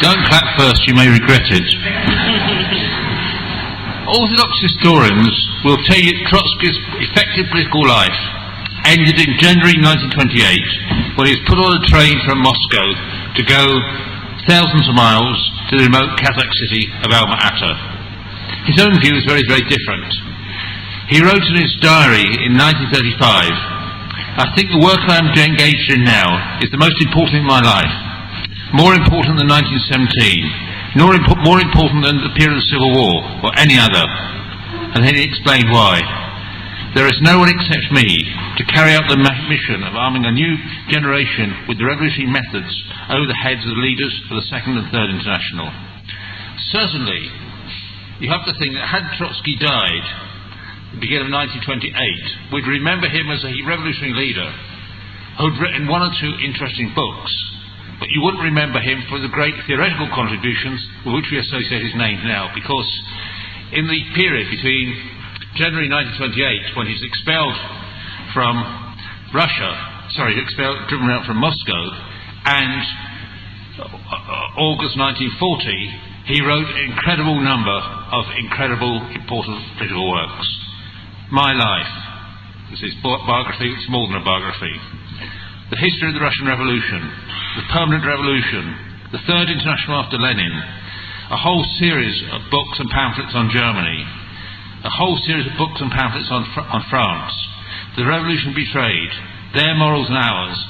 Don't clap first, you may regret it. Orthodox historians will tell you Trotsky's effective political life ended in January 1928 when he was put on a train from Moscow to go thousands of miles to the remote Kazakh city of Alma-Ata. His own view is very, very different. He wrote in his diary in 1935, "I think the work I am engaged in now is the most important in my life, more important than 1917, more important than the period of the Civil War or any other." And then he explained why. "There is no one except me to carry out the mission of arming a new generation with the revolutionary methods over the heads of the leaders of the Second and Third International." Certainly, you have to think that had Trotsky died at the beginning of 1928, we'd remember him as a revolutionary leader who'd written one or two interesting books, but you wouldn't remember him for the great theoretical contributions with which we associate his name now, because in the period between January 1928, when he's expelled from driven out from Moscow, and August 1940, he wrote an incredible number of incredible, important political works. My Life is his biography. It's more than a biography. The History of the Russian Revolution, The Permanent Revolution, The Third International after Lenin, a whole series of books and pamphlets on Germany, a whole series of books and pamphlets on France, The Revolution Betrayed, Their Morals and Ours,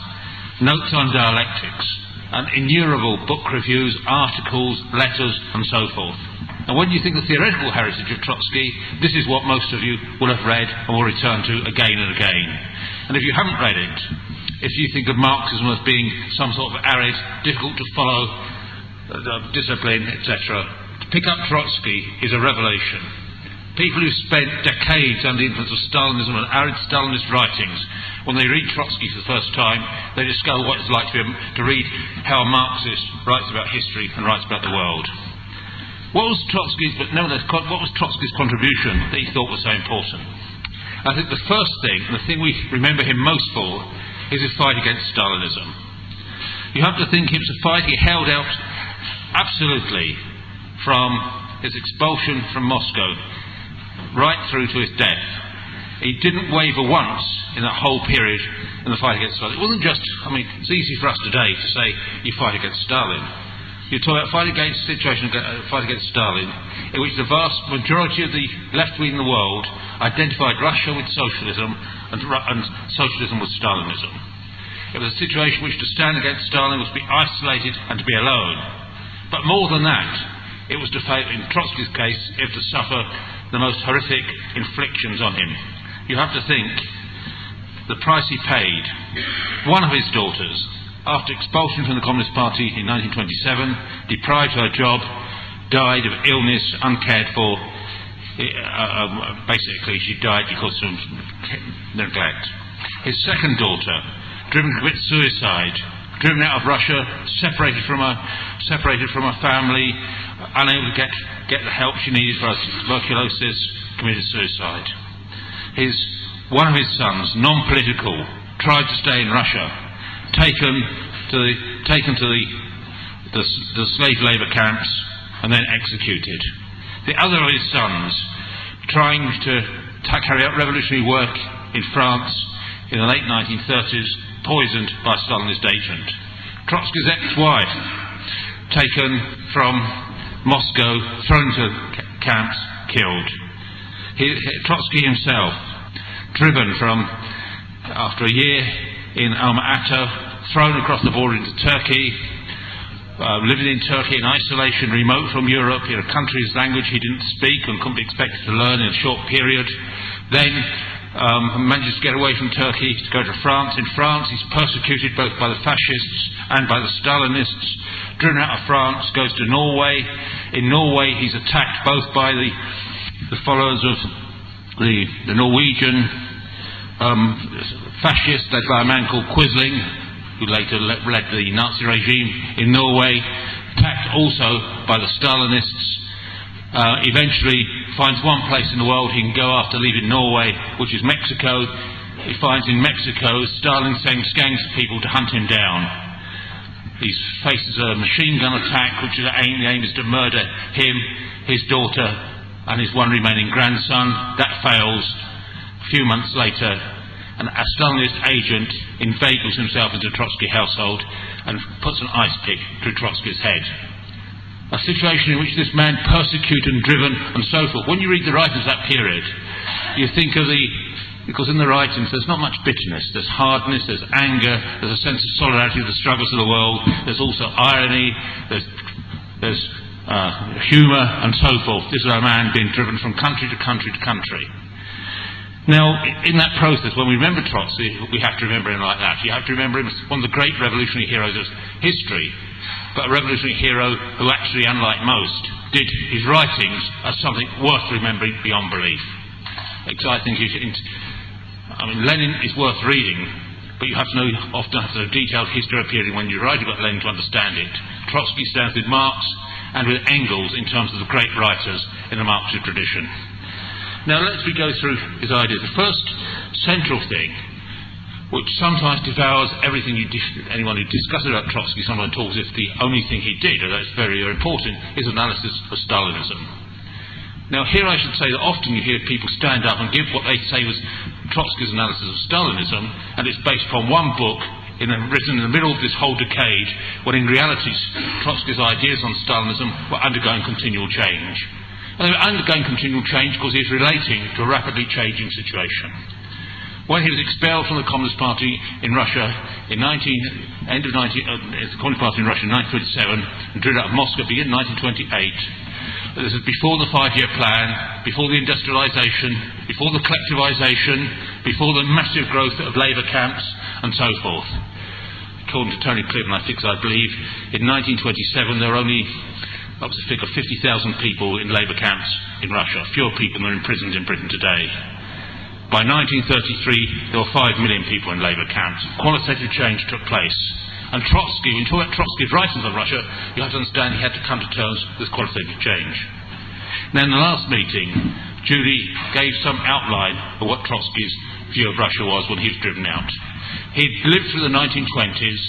Notes on Dialectics, and innumerable book reviews, articles, letters, and so forth. And when you think of the theoretical heritage of Trotsky, this is what most of you will have read and will return to again and again. And if you haven't read it, if you think of Marxism as being some sort of arid, difficult to follow, discipline, etc., to pick up Trotsky is a revelation. People who spent decades under the influence of Stalinism and arid Stalinist writings, when they read Trotsky for the first time, they discover what it's like to read how a Marxist writes about history and writes about the world. What was Trotsky's contribution that he thought was so important? I think the first thing, and the thing we remember him most for, is his fight against Stalinism. You have to think it was a fight he held out absolutely from his expulsion from Moscow right through to his death. He didn't waver once in that whole period in the fight against Stalin. It wasn't just, it's easy for us today to say you fight against Stalin. You talk about fight against Stalin, in which the vast majority of the left wing in the world identified Russia with socialism and socialism with Stalinism. It was a situation in which to stand against Stalin was to be isolated and to be alone. But more than that, it was to fail, in Trotsky's case, it was to suffer the most horrific inflictions on him. You have to think the price he paid. One of his daughters, after expulsion from the Communist Party in 1927, deprived of her job, died of illness, uncared for. Basically, she died because of neglect. His second daughter, driven to commit suicide, driven out of Russia, separated from her family, unable to get the help she needed for her tuberculosis, committed suicide. One of his sons, non-political, tried to stay in Russia, taken to the slave labour camps and then executed. The other of his sons, trying to carry out revolutionary work in France in the late 1930s, poisoned by a Stalinist agent. Trotsky's ex-wife, taken from Moscow, thrown into camps, killed. Trotsky himself, driven after a year in Alma-Ata, thrown across the border into Turkey, living in Turkey in isolation, remote from Europe, in a country's language he didn't speak and couldn't be expected to learn in a short period. Then manages to get away from Turkey to go to France. In France he's persecuted both by the fascists and by the Stalinists. Driven out of France, goes to Norway. In Norway he's attacked both by the followers of the Norwegian fascists led by a man called Quisling, who later led the Nazi regime in Norway, attacked also by the Stalinists. Eventually finds one place in the world he can go after leaving Norway, which is Mexico. He finds in Mexico Stalin sends gangs of people to hunt him down. He faces a machine gun attack, which the aim is to murder him, his daughter, and his one remaining grandson. That fails. A few months later, a Stalinist agent inveigles himself into the Trotsky household and puts an ice pick through Trotsky's head. A situation in which this man persecuted and driven and so forth. When you read the writings of that period, you think of because in the writings there's not much bitterness, there's hardness, there's anger, there's a sense of solidarity with the struggles of the world, there's also irony, there's humour and so forth. This is a man being driven from country to country to country. Now, in that process, when we remember Trotsky, we have to remember him like that. You have to remember him as one of the great revolutionary heroes of history, but a revolutionary hero who actually, unlike most, did his writings as something worth remembering beyond belief. Because I think Lenin is worth reading, but you have to know, often have to know detailed history of a period when you write about Lenin to understand it. Trotsky stands with Marx and with Engels in terms of the great writers in the Marxist tradition. Now let's go through his ideas. The first central thing, which sometimes devours everything anyone who discusses about Trotsky, someone talks as if the only thing he did, although it's very, very important, is analysis of Stalinism. Now here I should say that often you hear people stand up and give what they say was Trotsky's analysis of Stalinism, and it's based upon one book written in the middle of this whole decade, when in reality Trotsky's ideas on Stalinism were undergoing continual change. And they were undergoing continual change because he was relating to a rapidly changing situation. When he was expelled from the Communist Party in Russia in the Communist Party in Russia in 1927 and driven out of Moscow beginning in 1928, this is before the 5-year plan, before the industrialisation, before the collectivisation, before the massive growth of labour camps and so forth. According to Tony Clifton, I believe, in 1927 there were only, that was a figure, 50,000 people in labour camps in Russia, fewer people than are imprisoned in Britain today. By 1933 there were 5 million people in labour camps. Qualitative change took place. And Trotsky, when you talk about Trotsky's writings on Russia, you have to understand he had to come to terms with qualitative change. Now in the last meeting, Judy gave some outline of what Trotsky's view of Russia was when he was driven out. He'd lived through the 1920s,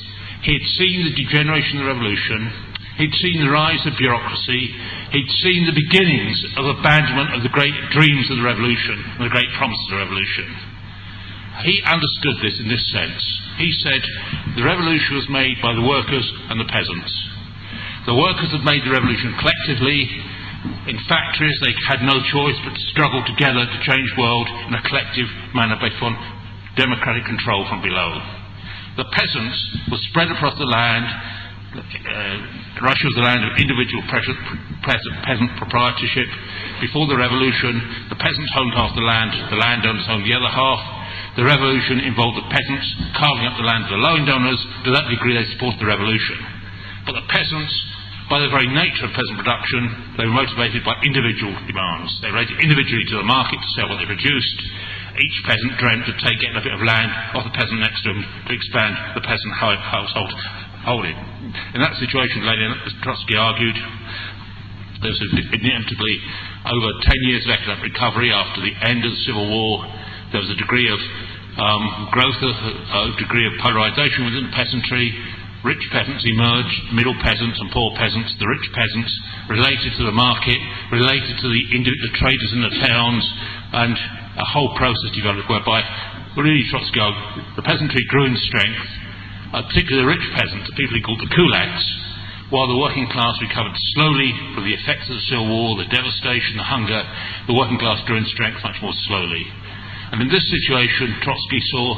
he'd seen the degeneration of the revolution, he'd seen the rise of bureaucracy, he'd seen the beginnings of abandonment of the great dreams of the revolution and the great promises of the revolution. He understood this in this sense. He said the revolution was made by the workers and the peasants. The workers had made the revolution collectively. In factories they had no choice but to struggle together to change the world in a collective manner based on democratic control from below. The peasants were spread across the land. Russia was the land of individual peasant proprietorship. Before the revolution, the peasants owned half the landowners owned the other half. The revolution involved the peasants carving up the land of the landowners. To that degree they supported the revolution. But the peasants, by the very nature of peasant production, they were motivated by individual demands. They related individually to the market to sell what they produced. Each peasant dreamt of getting a bit of land off the peasant next to him to expand the peasant household holding. In that situation, as Trotsky argued, there was inevitably over 10 years of economic recovery after the end of the Civil War. There was a degree of growth, a degree of polarisation within the peasantry. Rich peasants emerged, middle peasants and poor peasants. The rich peasants related to the market, related to the traders in the towns, and a whole process developed whereby, really, Trotsky argued, the peasantry grew in strength, particularly the rich peasants, the people he called the kulaks, while the working class recovered slowly from the effects of the Civil War, the devastation, the hunger. The working class grew in strength much more slowly. And in this situation, Trotsky saw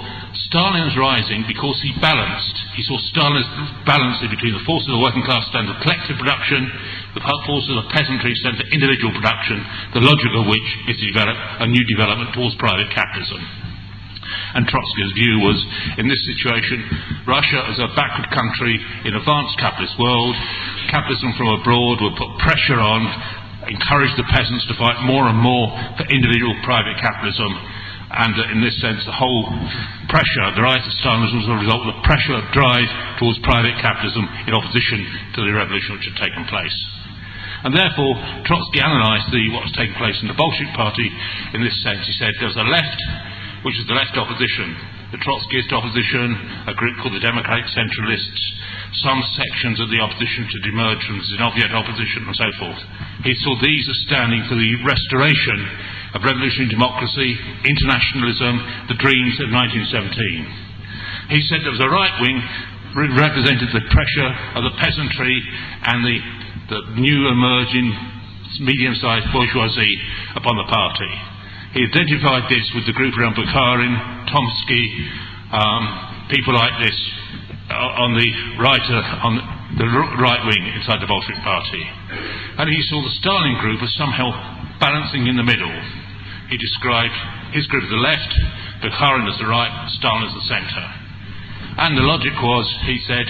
Stalin's rising because he saw Stalin's balancing between the forces of the working class stand for collective production, the forces of the peasantry stand for individual production, the logic of which is to develop a new development towards private capitalism. And Trotsky's view was, in this situation, Russia as a backward country in an advanced capitalist world, capitalism from abroad would put pressure on, encourage the peasants to fight more and more for individual private capitalism. And in this sense, the whole pressure, the rise of Stalinism was a result of the pressure of drive towards private capitalism in opposition to the revolution which had taken place. And therefore, Trotsky analysed what was taking place in the Bolshevik Party in this sense. He said there was a left, which is the left opposition, the Trotskyist opposition, a group called the Democratic Centralists, some sections of the opposition should emerge from the Zinoviev opposition and so forth. He saw these as standing for the restoration of revolutionary democracy, internationalism, the dreams of 1917. He said there was a right wing represented the pressure of the peasantry and the new emerging medium-sized bourgeoisie upon the party. He identified this with the group around Bukharin, Trotsky, people like this on the right wing inside the Bolshevik party. And he saw the Stalin group as somehow balancing in the middle. He described his group as the left, Bukharin as the right, Stalin as the centre. And the logic was, he said,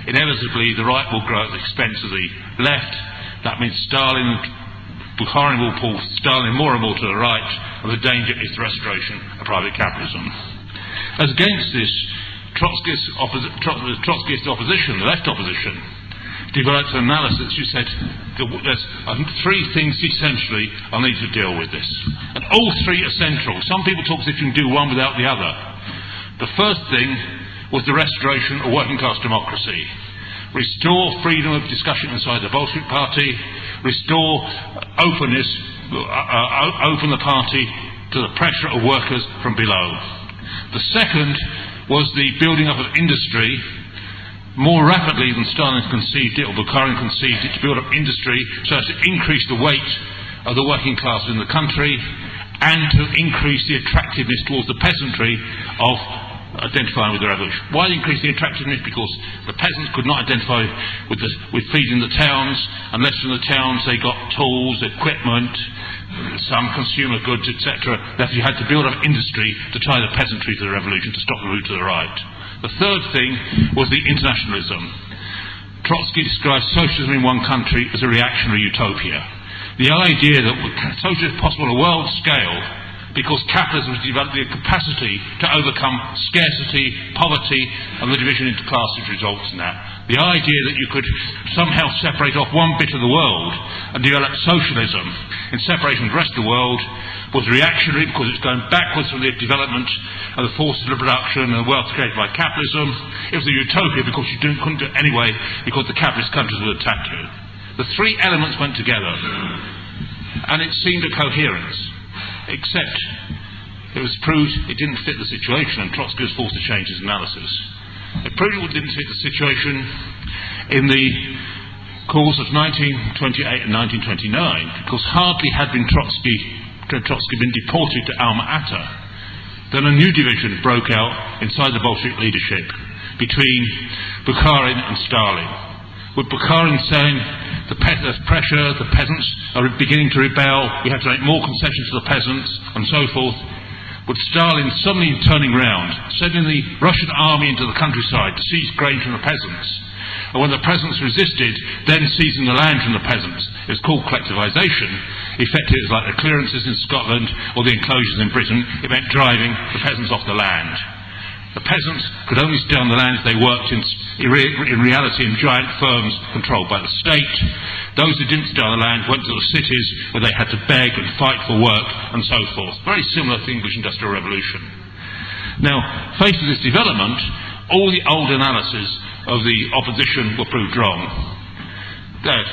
inevitably the right will grow at the expense of the left. That means Bukharin will pull Stalin more and more to the right, and the danger is the restoration of private capitalism. As against this, the Trotskyist opposition, the left opposition, developed an analysis who said there's three things essentially I need to deal with this. And all three are central. Some people talk as if you can do one without the other. The first thing was the restoration of working class democracy. Restore freedom of discussion inside the Bolshevik party, restore openness, open the party to the pressure of workers from below. The second was the building up of industry more rapidly than Stalin conceived it, or Bukharin conceived it, to build up industry so as to increase the weight of the working class in the country and to increase the attractiveness towards the peasantry of identifying with the revolution. Why increase the attractiveness? Because the peasants could not identify with feeding the towns unless from the towns they got tools, equipment, some consumer goods, etc. That you had to build up industry to tie the peasantry to the revolution, to stop the route to the right. The third thing was the internationalism. Trotsky described socialism in one country as a reactionary utopia. The idea that socialism is possible on a world scale because capitalism has developed the capacity to overcome scarcity, poverty, and the division into classes results in that. The idea that you could somehow separate off one bit of the world and develop socialism in separation from the rest of the world was reactionary because it's going backwards from the development of the forces of production and the wealth created by capitalism. It was a utopia because you couldn't do it anyway because the capitalist countries would attack you. The three elements went together and it seemed a coherence, except it was proved it didn't fit the situation, and Trotsky was forced to change his analysis. It proved it didn't fit the situation in the course of 1928 and 1929, because hardly had Trotsky been deported to Alma-Ata, then a new division broke out inside the Bolshevik leadership between Bukharin and Stalin, with Bukharin saying there's pressure, the peasants are beginning to rebel, we have to make more concessions to the peasants, and so forth, with Stalin suddenly turning round, sending the Russian army into the countryside to seize grain from the peasants. And when the peasants resisted, then seizing the land from the peasants. It was called collectivisation. Effectively, it was like the clearances in Scotland or the enclosures in Britain. It meant driving the peasants off the land. The peasants could only stay on the lands they worked in reality in giant firms controlled by the state. Those who didn't stay on the land went to the cities where they had to beg and fight for work and so forth. Very similar to the English Industrial Revolution. Now, faced with this development, all the old analyses of the opposition were proved wrong. That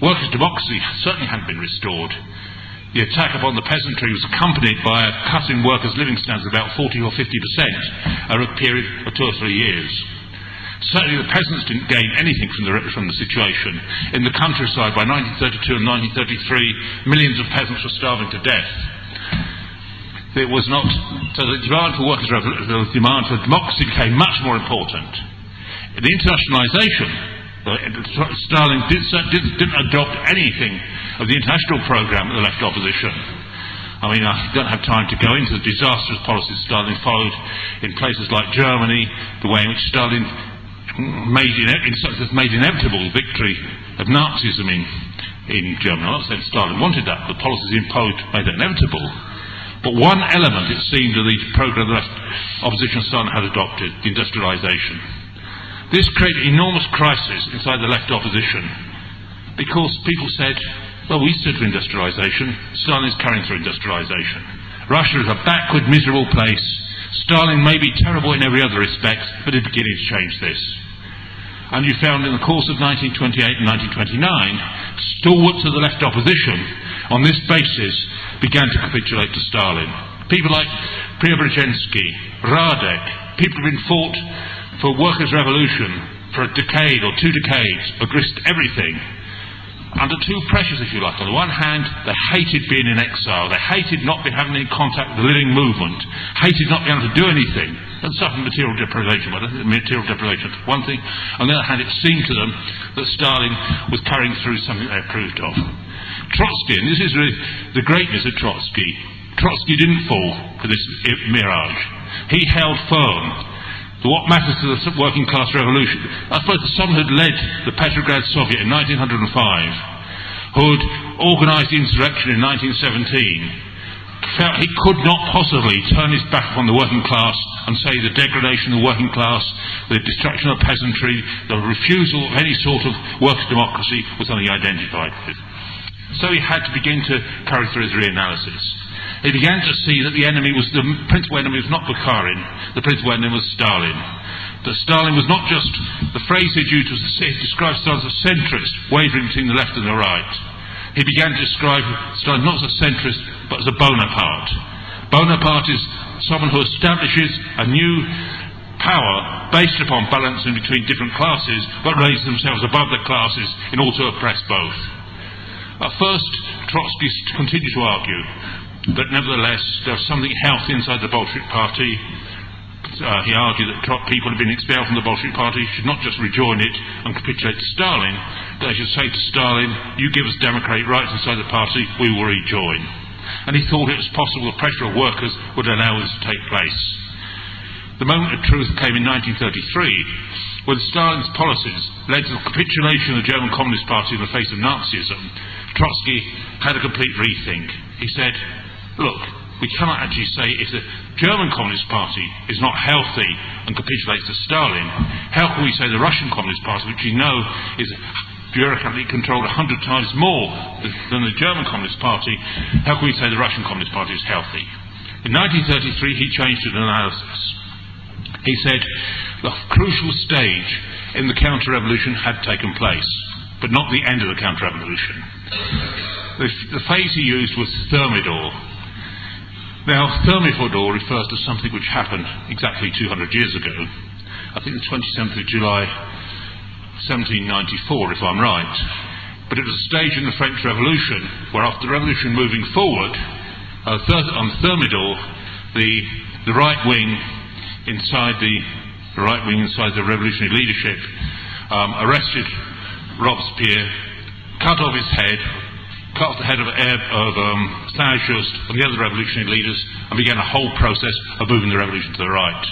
workers' democracy certainly hadn't been restored. The attack upon the peasantry was accompanied by a cut in workers' living standards of about 40 or 50% over a period of 2 or 3 years. Certainly the peasants didn't gain anything from the situation. In the countryside, by 1932 and 1933, millions of peasants were starving to death. It was not, so the demand for workers' the demand for democracy became much more important. The internationalisation, Stalin didn't adopt anything of the international programme of the left opposition. I mean, I don't have time to go into the disastrous policies Stalin followed in places like Germany, the way in which Stalin made inevitable the victory of Nazism in Germany. I'm not saying Stalin wanted that, the policies imposed made it inevitable. But one element, it seemed, of the programme the left opposition Stalin had adopted, the industrialisation. This created an enormous crisis inside the left opposition because people said, well, we stood for industrialisation, Stalin is carrying through industrialisation. Russia is a backward, miserable place. Stalin may be terrible in every other respect, but he's beginning to change this. And you found in the course of 1928 and 1929, stalwarts of the left opposition on this basis began to capitulate to Stalin. People like Preobrazhensky, Radek, people who have been fought for workers' revolution for a decade or 2 decades, but risked everything, under two pressures, if you like. On the one hand, they hated being in exile, they hated not having any contact with the living movement, hated not being able to do anything, and suffered material deprivation. But I think material deprivation is one thing. On the other hand, it seemed to them that Stalin was carrying through something they approved of. Trotsky, and this is really the greatness of Trotsky, Trotsky didn't fall for this mirage. He held firm to what matters to the working class revolution. I suppose someone who had led the Petrograd Soviet in 1905, who had organised the insurrection in 1917, felt he could not possibly turn his back upon the working class and say the degradation of the working class, the destruction of peasantry, the refusal of any sort of workers' democracy was something he identified with. So he had to begin to carry through his reanalysis. He began to see that the principal enemy was not Bukharin, the principal enemy was Stalin. That Stalin was not just, the phrase he used was to describe Stalin as a centrist, wavering between the left and the right. He began to describe Stalin not as a centrist, but as a Bonaparte. Bonaparte is someone who establishes a new power based upon balancing between different classes, but raises themselves above the classes in order to oppress both. At first, Trotsky continued to argue but nevertheless there was something healthy inside the Bolshevik Party. He argued that people who had been expelled from the Bolshevik Party should not just rejoin it and capitulate to Stalin, but they should say to Stalin, you give us democratic rights inside the party, we will rejoin. And he thought it was possible the pressure of workers would allow this to take place. The moment of truth came in 1933, when Stalin's policies led to the capitulation of the German Communist Party in the face of Nazism. Trotsky had a complete rethink. He said, look, we cannot actually say if the German Communist Party is not healthy and capitulates to Stalin, how can we say the Russian Communist Party, which you know is bureaucratically controlled 100 times more than the German Communist Party, how can we say the Russian Communist Party is healthy? In 1933 he changed his analysis. He said the crucial stage in the counter-revolution had taken place, but not the end of the counter-revolution. The phrase he used was thermidor. Now, thermidor refers to something which happened exactly 200 years ago. I think the 27th of July 1794, if I'm right. But it was a stage in the French Revolution where, after the revolution moving forward, on thermidor, the right wing inside the revolutionary leadership arrested Robespierre, cut off his head, cut off the head of Saint-Just and the other revolutionary leaders, and began a whole process of moving the revolution to the right.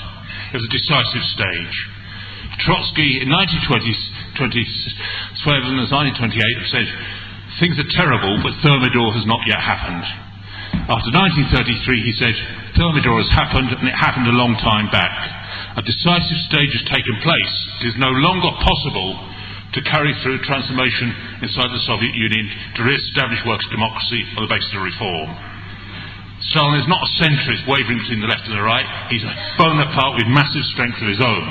It was a decisive stage. Trotsky in 1927 and 1928 said, things are terrible, but thermidor has not yet happened. After 1933 he said, thermidor has happened, and it happened a long time back. A decisive stage has taken place. It is no longer possible to carry through transformation inside the Soviet Union to re-establish workers' democracy on the basis of reform. Stalin is not a centrist wavering between the left and the right. He's a Bonaparte with massive strength of his own.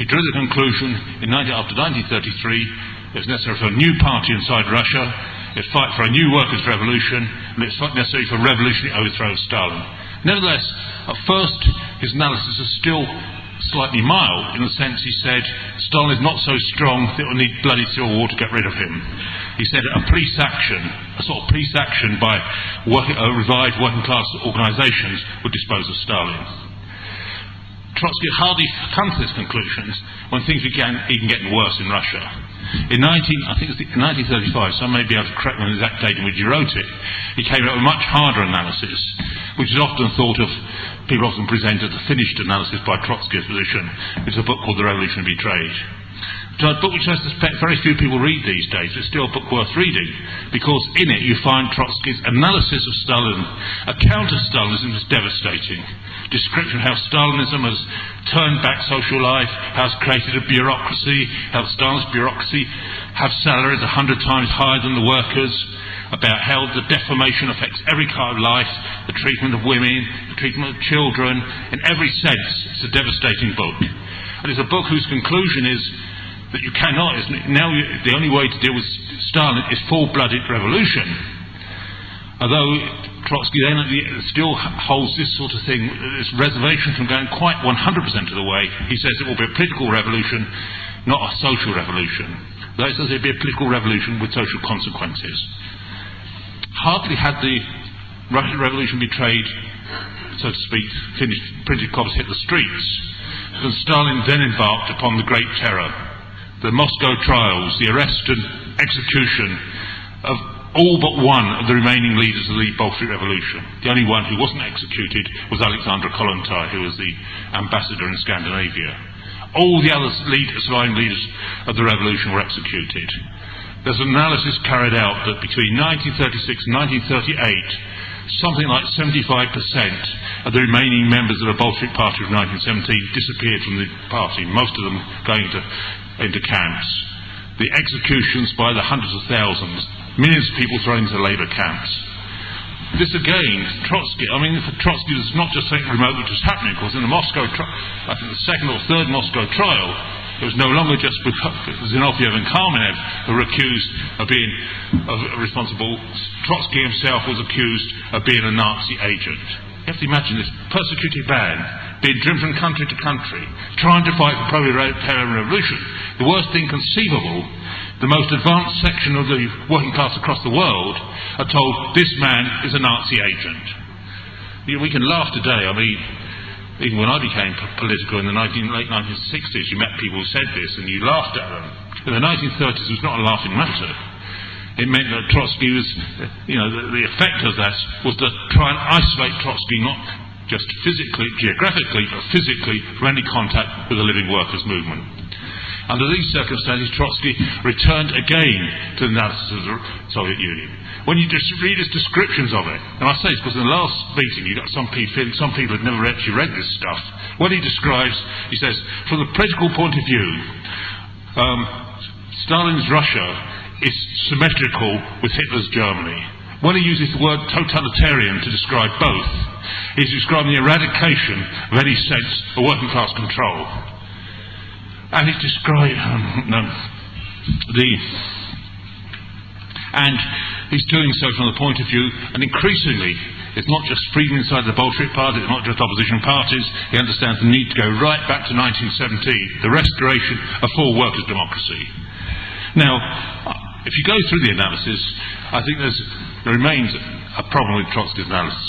He drew the conclusion after 1933 it was necessary for a new party inside Russia, it would fight for a new workers' revolution, and it was necessary for a revolutionary overthrow of Stalin. Nevertheless, at first his analysis is still slightly mild, in the sense he said Stalin is not so strong that it will need bloody civil war to get rid of him. He said a police action, a sort of police action by revived working class organisations would dispose of Stalin. Trotsky had hardly come to these conclusions when things began even getting worse in Russia. In 1935, some may be able to correct me on the exact date in which he wrote it, he came up with a much harder analysis, which is often thought of, people often present as a finished analysis by Trotsky's position. It's a book called The Revolution Betrayed. It's a book which I suspect very few people read these days, but it's still a book worth reading, because in it you find Trotsky's analysis of Stalin. A counter-Stalinism is devastating. Description of how Stalinism has turned back social life, how it's created a bureaucracy, how Stalin's bureaucracy have salaries 100 times higher than the workers, about how the defamation affects every kind of life, the treatment of women, the treatment of children. In every sense, it's a devastating book. And it's a book whose conclusion is that you cannot, now the only way to deal with Stalin is full-blooded revolution. Although Trotsky then still holds this sort of thing, this reservation from going quite 100% of the way. He says it will be a political revolution, not a social revolution. Though he says it will be a political revolution with social consequences. Hardly had the Russian Revolution betrayed, so to speak, finished, printed copies hit the streets, than Stalin then embarked upon the Great Terror, the Moscow trials, the arrest and execution of all but one of the remaining leaders of the Bolshevik Revolution. The only one who wasn't executed was Alexander Kollontai, who was the ambassador in Scandinavia. All the other surviving leaders of the revolution were executed. There's an analysis carried out that between 1936 and 1938, something like 75% of the remaining members of the Bolshevik Party of 1917 disappeared from the party, most of them going into camps. The executions by the hundreds of thousands, millions of people thrown into labour camps. This again, Trotsky, I mean, for Trotsky was not just something remote which was happening, because in the Moscow I think the second or third Moscow trial, it was no longer just Zinoviev and Kamenev who were accused of being responsible. Trotsky himself was accused of being a Nazi agent. You have to imagine this persecuted man being driven from country to country, trying to fight for proletarian revolution. The worst thing conceivable. The most advanced section of the working class across the world are told this man is a Nazi agent. You know, we can laugh today. I mean, even when I became political in the late 1960s, you met people who said this and you laughed at them. In the 1930s, it was not a laughing matter. It meant that Trotsky was, you know, the effect of that was to try and isolate Trotsky, not just physically, geographically, but physically, from any contact with the living workers' movement. Under these circumstances, Trotsky returned again to the analysis of the Soviet Union. When you just read his descriptions of it, and I say this because in the last meeting you got some people had never actually read this stuff. What he describes, he says, from the political point of view, Stalin's Russia is symmetrical with Hitler's Germany. When he uses the word totalitarian to describe both, he's describing the eradication of any sense of working class control. And he's describing and he's doing so from the point of view, and increasingly, it's not just freedom inside the Bolshevik Party, it's not just opposition parties. He understands the need to go right back to 1917, the restoration of full workers' democracy. Now, if you go through the analysis, I think there remains a problem with Trotsky's analysis.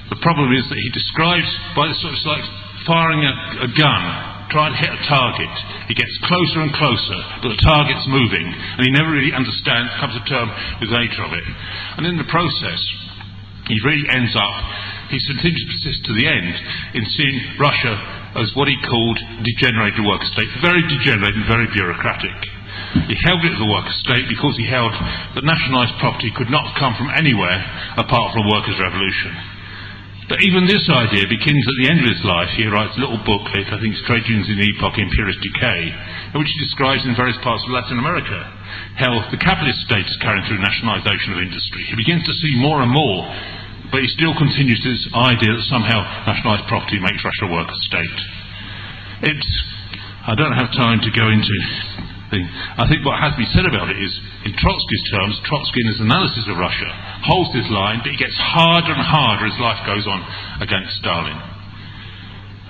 The problem is that he describes, by the sort of like firing a gun, trying to hit a target. He gets closer and closer, but the target's moving, and he never really understands, comes to terms with the nature of it. And in the process, he really ends up, he continues to persist to the end in seeing Russia as what he called degenerated worker state, very degenerate and very bureaucratic. He held it as a worker state because he held that nationalised property could not come from anywhere apart from a workers' revolution. But even this idea begins at the end of his life. He writes a little booklet, I think it's Trade Unions in the Epoch, Imperialist Decay, in which he describes in various parts of Latin America how the capitalist state is carrying through nationalisation of industry. He begins to see more and more, but he still continues this idea that somehow nationalised property makes Russia a worker state. I don't have time to go into I think what has to be said about it is, in Trotsky's terms, Trotsky in his analysis of Russia holds this line, but he gets harder and harder as life goes on against Stalin.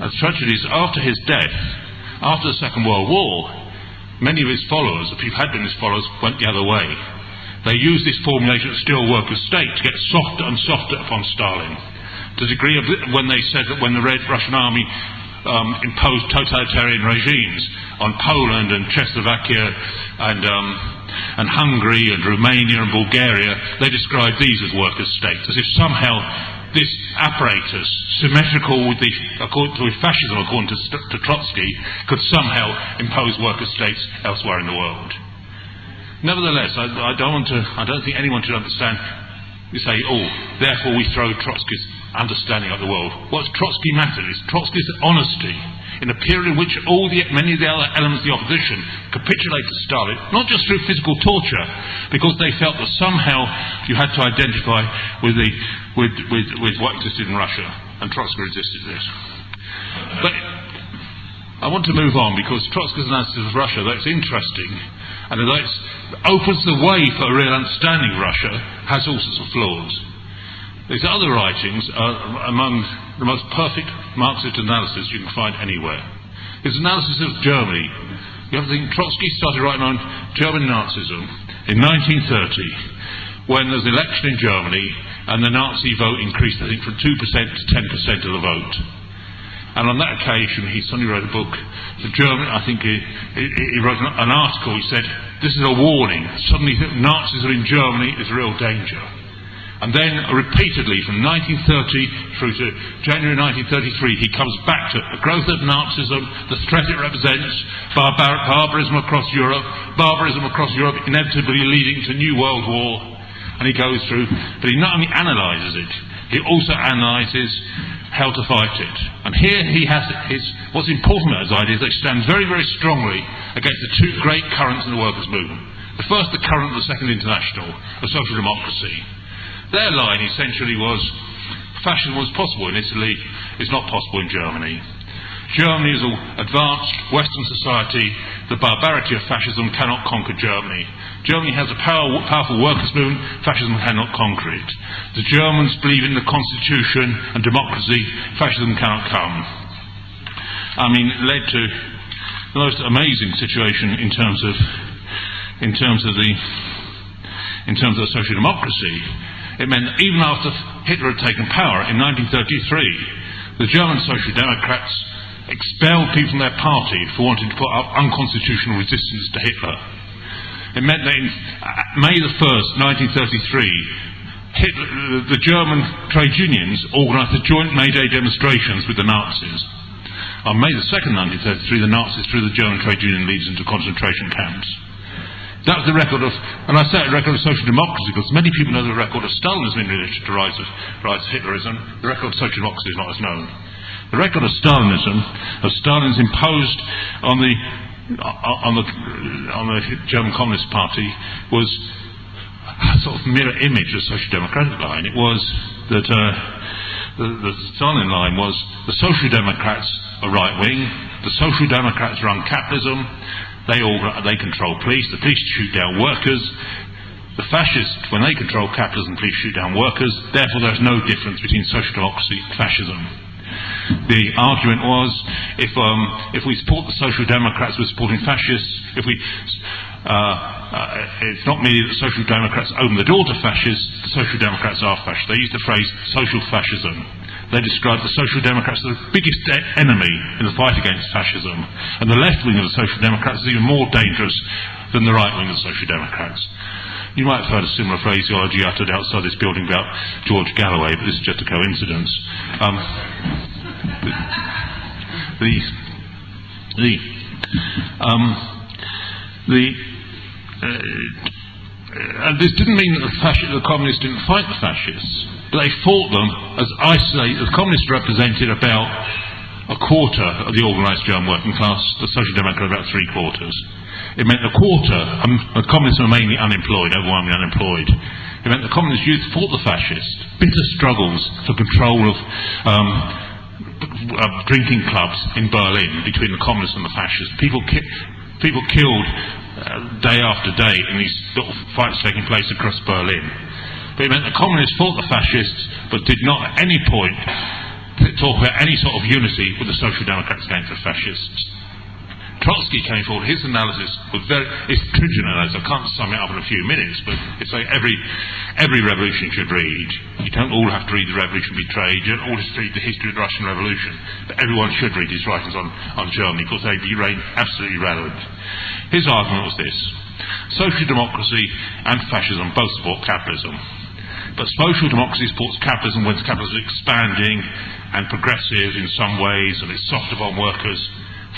The tragedy is, after his death, after the Second World War, many of his followers, the people who had been his followers, went the other way. They used this formulation of still workers' state to get softer and softer upon Stalin, to the degree of when they said that when the Red Russian Army imposed totalitarian regimes on Poland and Czechoslovakia and Hungary and Romania and Bulgaria, they described these as workers' states, as if somehow this apparatus, symmetrical with fascism according to Trotsky, could somehow impose workers' states elsewhere in the world. Nevertheless, I don't think anyone should understand. You say, therefore we throw Trotsky's understanding of the world. What Trotsky mattered is Trotsky's honesty in a period in which many of the other elements of the opposition capitulated to Stalin, not just through physical torture, because they felt that somehow you had to identify with what existed in Russia, and Trotsky resisted this. But I want to move on because Trotsky's analysis of Russia, though it's interesting, and although it opens the way for a real understanding of Russia, has all sorts of flaws. These other writings are among the most perfect Marxist analysis you can find anywhere. His analysis of Germany. You have to think Trotsky started writing on German Nazism in 1930, when there was an election in Germany and the Nazi vote increased, I think, from 2% to 10% of the vote. And on that occasion, he suddenly wrote a book. The German, I think he wrote an article. He said, "This is a warning. Suddenly, Nazism in Germany is a real danger." And then, repeatedly, from 1930 through to January 1933, he comes back to the growth of Nazism, the threat it represents, barbarism across Europe inevitably leading to New World War. And he goes through, but he not only analyses it, he also analyses how to fight it. And here he has what's important about his ideas, they stand very, very strongly against the two great currents in the workers' movement. The first, the current of the Second International, of social democracy. Their line essentially was, fascism was possible in Italy, it's not possible in Germany. Germany is an advanced Western society, the barbarity of fascism cannot conquer Germany. Germany has a powerful workers' movement, fascism cannot conquer it. The Germans believe in the constitution and democracy, fascism cannot come. I mean, it led to the most amazing situation in terms of the social democracy. It meant that even after Hitler had taken power in 1933, the German Social Democrats expelled people from their party for wanting to put up unconstitutional resistance to Hitler. It meant that in May the 1st, 1933, the German trade unions organised the joint May Day demonstrations with the Nazis. On May the 2nd, 1933, the Nazis threw the German trade union leaders into concentration camps. That was the record of, and I say a record of social democracy because many people know the record of Stalinism in relation to rise of Hitlerism. The record of social democracy is not as known. The record of Stalinism, of Stalin's imposed on the German Communist Party, was a sort of mirror image of the social democratic line. It was that the Stalin line was the social democrats are right wing, the social democrats run capitalism. They control police, the police shoot down workers. The fascists, when they control capitalism, police shoot down workers. Therefore, there's no difference between social democracy and fascism. The argument was, if we support the social democrats, we're supporting fascists. It's not merely that social democrats open the door to fascists, the social democrats are fascists. They use the phrase social fascism. They described the Social Democrats as the biggest enemy in the fight against fascism, and the left wing of the Social Democrats is even more dangerous than the right wing of the Social Democrats. You might have heard a similar phraseology uttered outside this building about George Galloway, but this is just a coincidence. And this didn't mean that the communists didn't fight the fascists, but they fought them, as I say, the communists represented about a quarter of the organised German working class, the Social Democrats about 3/4. It meant the quarter, the communists were mainly unemployed, overwhelmingly unemployed. It meant the communist youth fought the fascists, bitter struggles for control of drinking clubs in Berlin between the communists and the fascists. People killed day after day in these little fights taking place across Berlin. But it meant the communists fought the fascists, but did not at any point talk about any sort of unity with the Social Democrats against the fascists. Trotsky came forward. His analysis was it's stringent analysis. I can't sum it up in a few minutes, but it's like every revolution you should read. You don't all have to read The Revolution Betrayed. You don't all have to read the history of the Russian Revolution. But everyone should read his writings on Germany because they remain absolutely relevant. His argument was this: social democracy and fascism both support capitalism. But social democracy supports capitalism when capitalism is expanding and progressive in some ways and it's soft upon workers.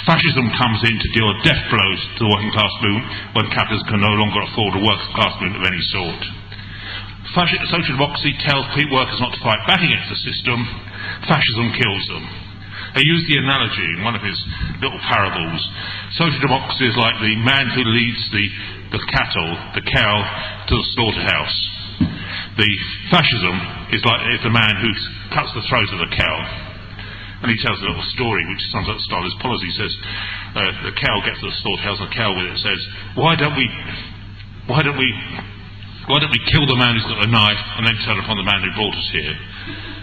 Fascism comes in to deal death blows to the working class movement when capitalism can no longer afford a working class movement of any sort. Social democracy tells workers not to fight back against the system. Fascism kills them. He used the analogy in one of his little parables. Social democracy is like the man who leads the cow, to the slaughterhouse. The fascism is the man who cuts the throat of the cow. And he tells a little story which sums up Stalin's policy. He says, the cow gets to the slaughterhouse, and the cow with it says, why don't we kill the man who's got the knife and then turn upon the man who brought us here?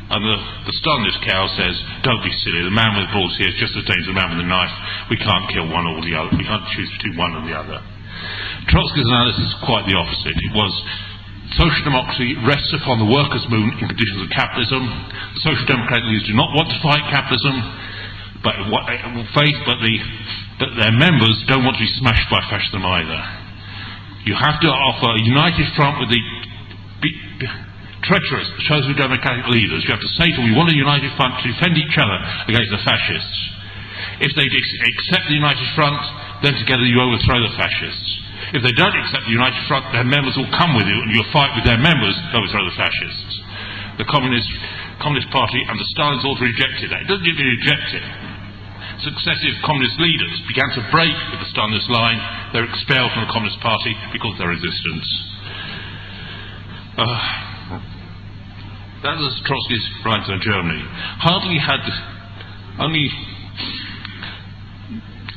And the Stalinist cow says, don't be silly, the man with the brought us here is just as dangerous as the man with the knife. We can't kill one or the other. We can't choose between one or the other. Trotsky's analysis is quite the opposite. It was social democracy rests upon the workers' movement in conditions of capitalism. The social democratic leaders do not want to fight capitalism, but their members don't want to be smashed by fascism either. You have to offer a united front with the treacherous social democratic leaders. You have to say to them, we want a united front to defend each other against the fascists. If they accept the united front, then together you overthrow the fascists. If they don't accept the united front, their members will come with you and you'll fight with their members to overthrow the fascists. The Communist Party under Stalin's also rejected that. It doesn't really reject it. Successive communist leaders began to break with the Stalinist line. They were expelled from the Communist Party because of their resistance. That was Trotsky's writing on Germany.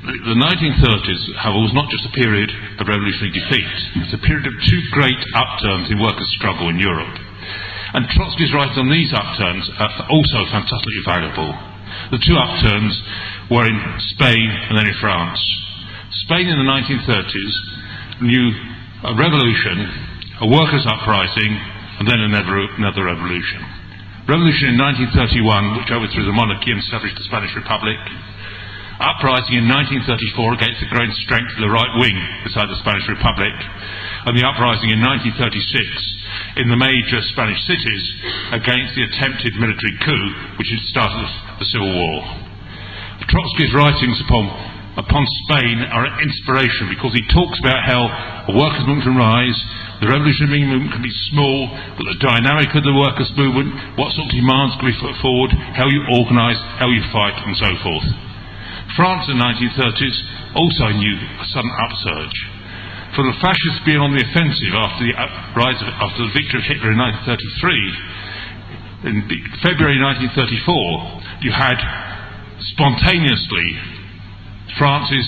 The 1930s, however, was not just a period of revolutionary defeat. It's a period of two great upturns in workers' struggle in Europe. And Trotsky's writings on these upturns are also fantastically valuable. The two upturns were in Spain and then in France. Spain in the 1930s knew a revolution, a workers' uprising, and then another revolution. Revolution in 1931, which overthrew the monarchy and established the Spanish Republic. Uprising in 1934 against the growing strength of the right wing beside the Spanish Republic, and the uprising in 1936 in the major Spanish cities against the attempted military coup which had started the Civil War. Trotsky's writings upon Spain are an inspiration because he talks about how a workers' movement can rise, the revolutionary movement can be small, but the dynamic of the workers' movement, what sort of demands can be put forward, how you organise, how you fight, and so forth. France in the 1930s also knew a sudden upsurge. From the fascists being on the offensive after the victory of Hitler in 1933, in February 1934, you had spontaneously France's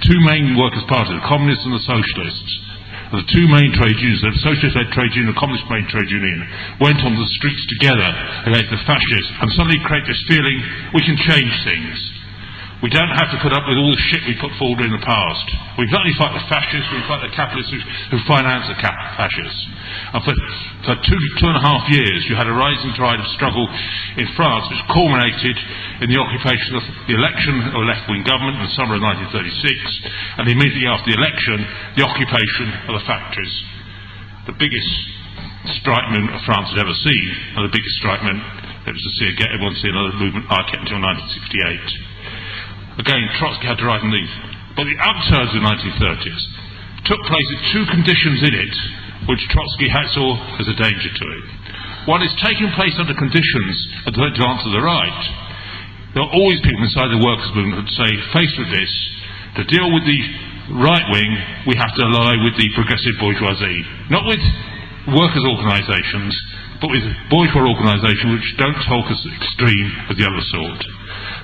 two main workers' parties, the communists and the socialists, and the two main trade unions, the socialist-led trade union and the communist main trade union, went on the streets together against the fascists and suddenly create this feeling we can change things. We don't have to put up with all the shit we put forward in the past. We not only fight the fascists, we fight the capitalists who finance the fascists. And for 2.5 years, you had a rising tide of struggle in France, which culminated in the occupation of the election of a left-wing government in the summer of 1936, and immediately after the election, the occupation of the factories. The biggest strike movement France had ever seen, and the biggest strike movement that was to see everyone see another movement like it until 1968. Again, Trotsky had to write on these. But the upturns of the 1930s took place with two conditions in it which Trotsky saw as a danger to it. One is taking place under conditions at the advance of the right. There are always people inside the workers' movement who say, faced with this, to deal with the right wing, we have to ally with the progressive bourgeoisie. Not with workers' organisations, but with bourgeois organisations which don't talk as extreme as the other sort.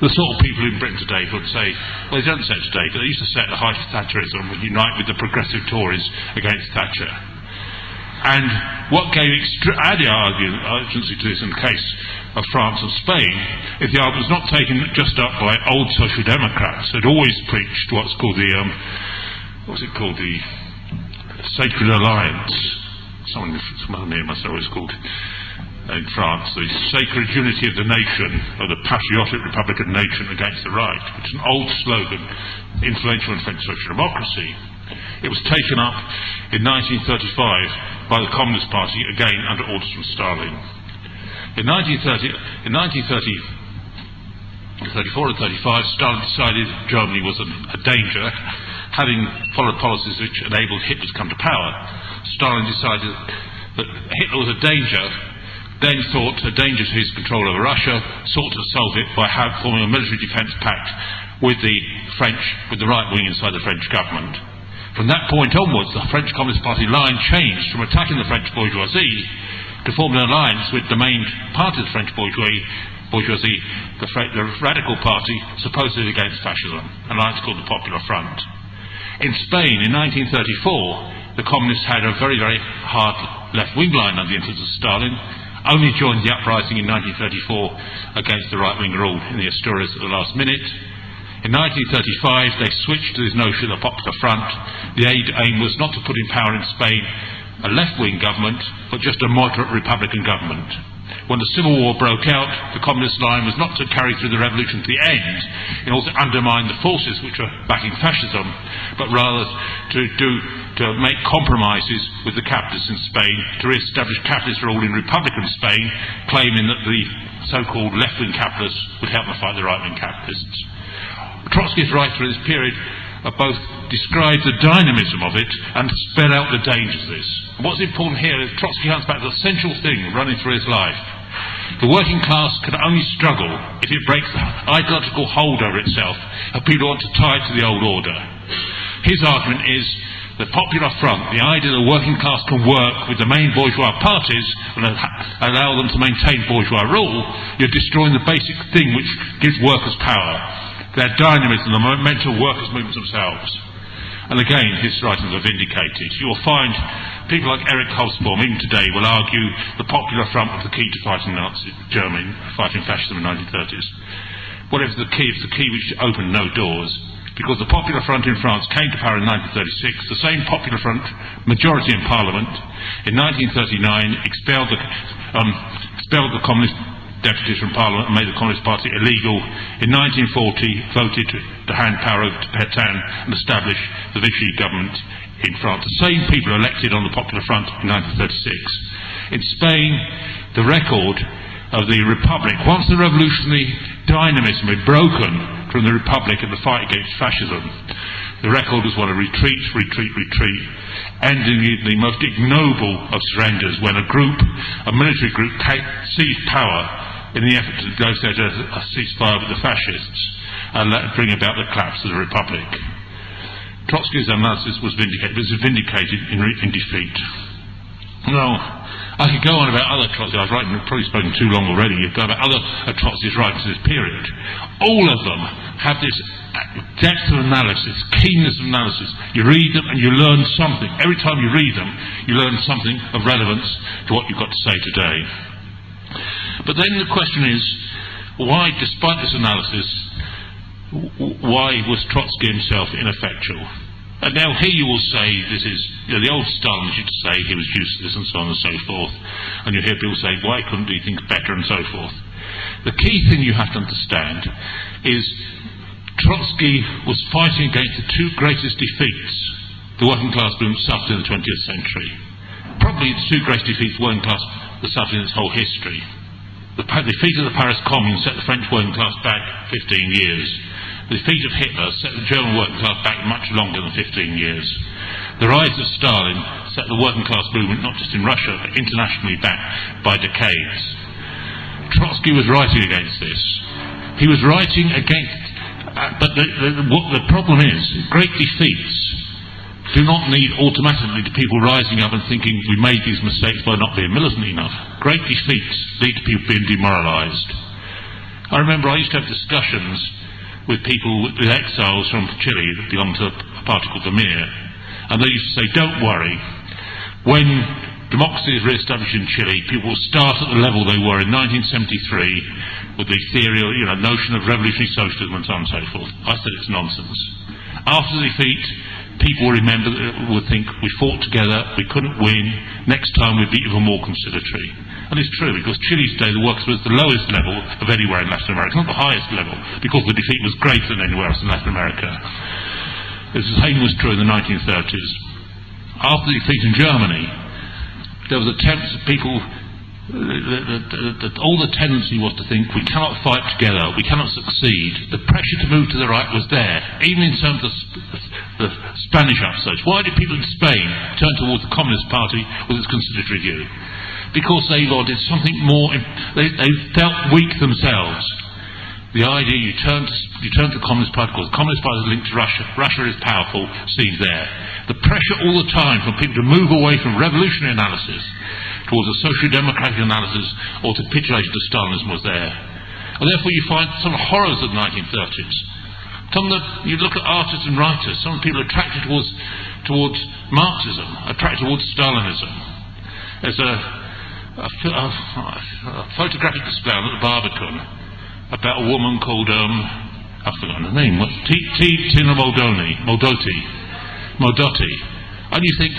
The sort of people in Britain today who would say, well, they don't say it today, but they used to say at the height of Thatcherism would unite with the progressive Tories against Thatcher. And what gave added urgency to this in the case of France and Spain is the argument was not taken just up by old social democrats who had always preached what's called the Sacred Alliance. Someone near must know what it's called. In France, the sacred unity of the nation, or the patriotic republican nation against the right, which is an old slogan, influential in French social democracy. It was taken up in 1935 by the Communist Party, again under orders from Stalin. In 1934 and 35, Stalin decided Germany was a danger, having followed policies which enabled Hitler to come to power. Stalin decided that Hitler was a danger, then thought a danger to his control over Russia, sought to solve it by forming a military defence pact with the right wing inside the French government. From that point onwards, the French Communist Party line changed from attacking the French bourgeoisie to form an alliance with the main part of the French bourgeoisie bourgeoisie, the radical party, supposedly against fascism, an alliance called the Popular Front. In Spain, in 1934, the communists had a very, very hard left-wing line under the influence of Stalin, only joined the uprising in 1934 against the right-wing rule in the Asturias at the last minute. In 1935, they switched to this notion of the Popular Front. The aim was not to put in power in Spain a left-wing government, but just a moderate Republican government. When the Civil War broke out, the communist line was not to carry through the revolution to the end in order to undermine the forces which were backing fascism, but rather to make compromises with the capitalists in Spain, to re-establish capitalist rule in Republican Spain, claiming that the so-called left-wing capitalists would help them fight the right-wing capitalists. Trotsky's writers in this period both describe the dynamism of it and spell out the dangers of this. And what's important here is Trotsky comes back to the central thing running through his life. The working class can only struggle if it breaks the ideological hold over itself of people who want to tie it to the old order. His argument is the Popular Front, the idea that the working class can work with the main bourgeois parties and allow them to maintain bourgeois rule, you're destroying the basic thing which gives workers power. Their dynamism, the momental workers' movements themselves. And again, his writings are vindicated. You will find people like Erich Hobsbawm, even today, will argue the Popular Front was the key to fighting Nazi Germany, fighting fascism in the 1930s. Whatever the key, it's the key which opened no doors. Because the Popular Front in France came to power in 1936, the same Popular Front majority in Parliament, in 1939 expelled the communist deputies from Parliament and made the Communist Party illegal. In 1940 voted to hand power over to Pétain and establish the Vichy government in France. The same people elected on the Popular Front in 1936. In Spain, the record of the Republic, once the revolutionary dynamism had broken from the Republic and the fight against fascism, the record was one of retreat, ending in the most ignoble of surrenders when a military group seized power in the effort to negotiate a ceasefire with the fascists and bring about the collapse of the Republic. Trotsky's analysis was vindicated, but it was vindicated in defeat. Now, I could go on about other Trotsky's. I've probably spoken too long already. You've got about other Trotsky's writings in this period. All of them have this depth of analysis, keenness of analysis. You read them and you learn something. Every time you read them, you learn something of relevance to what you've got to say today. But then the question is, why, despite this analysis, why was Trotsky himself ineffectual? And now here you will say, this is, the old Stalin used to say he was useless and so on and so forth, and you hear people say, why couldn't he think better and so forth. The key thing you have to understand is Trotsky was fighting against the two greatest defeats the working class movement suffered in the 20th century. Probably the two greatest defeats the working class has suffered in its whole history. The defeat of the Paris Commune set the French working class back 15 years. The defeat of Hitler set the German working class back much longer than 15 years. The rise of Stalin set the working class movement, not just in Russia, but internationally back by decades. Trotsky was writing against this. He was writing against... but the problem is, great defeats do not need automatically to people rising up and thinking we made these mistakes by not being militant enough. Great defeats lead to people being demoralised. I remember I used to have discussions with people, with exiles from Chile that belonged to a party called the MIR, and they used to say, don't worry, when democracy is re-established in Chile, people will start at the level they were in 1973 with the theory, notion of revolutionary socialism and so on and so forth. I said it's nonsense. After the defeat, people would think we fought together, we couldn't win, next time we'd be even more conciliatory. And it's true, because Chile today, the workers was the lowest level of anywhere in Latin America, not the highest level, because the defeat was greater than anywhere else in Latin America. The same was true in the 1930s. After the defeat in Germany, there was attempts of people, all the tendency was to think we cannot fight together, we cannot succeed. The pressure to move to the right was there, even in terms of the Spanish upsurge. Why did people in Spain turn towards the Communist Party with its conciliatory view? Because they wanted something more, they felt weak themselves. The idea you turn to the Communist Party because the Communist Party is linked to Russia. Russia is powerful, seen there. The pressure all the time for people to move away from revolutionary analysis towards a social democratic analysis or to capitulation to Stalinism was there. And therefore you find some horrors of the 1930s. You look at artists and writers, some people attracted towards Marxism, attracted towards Stalinism. There's a photographic display at the Barbican about a woman called, I've forgotten her name, Tina Modotti. And you think,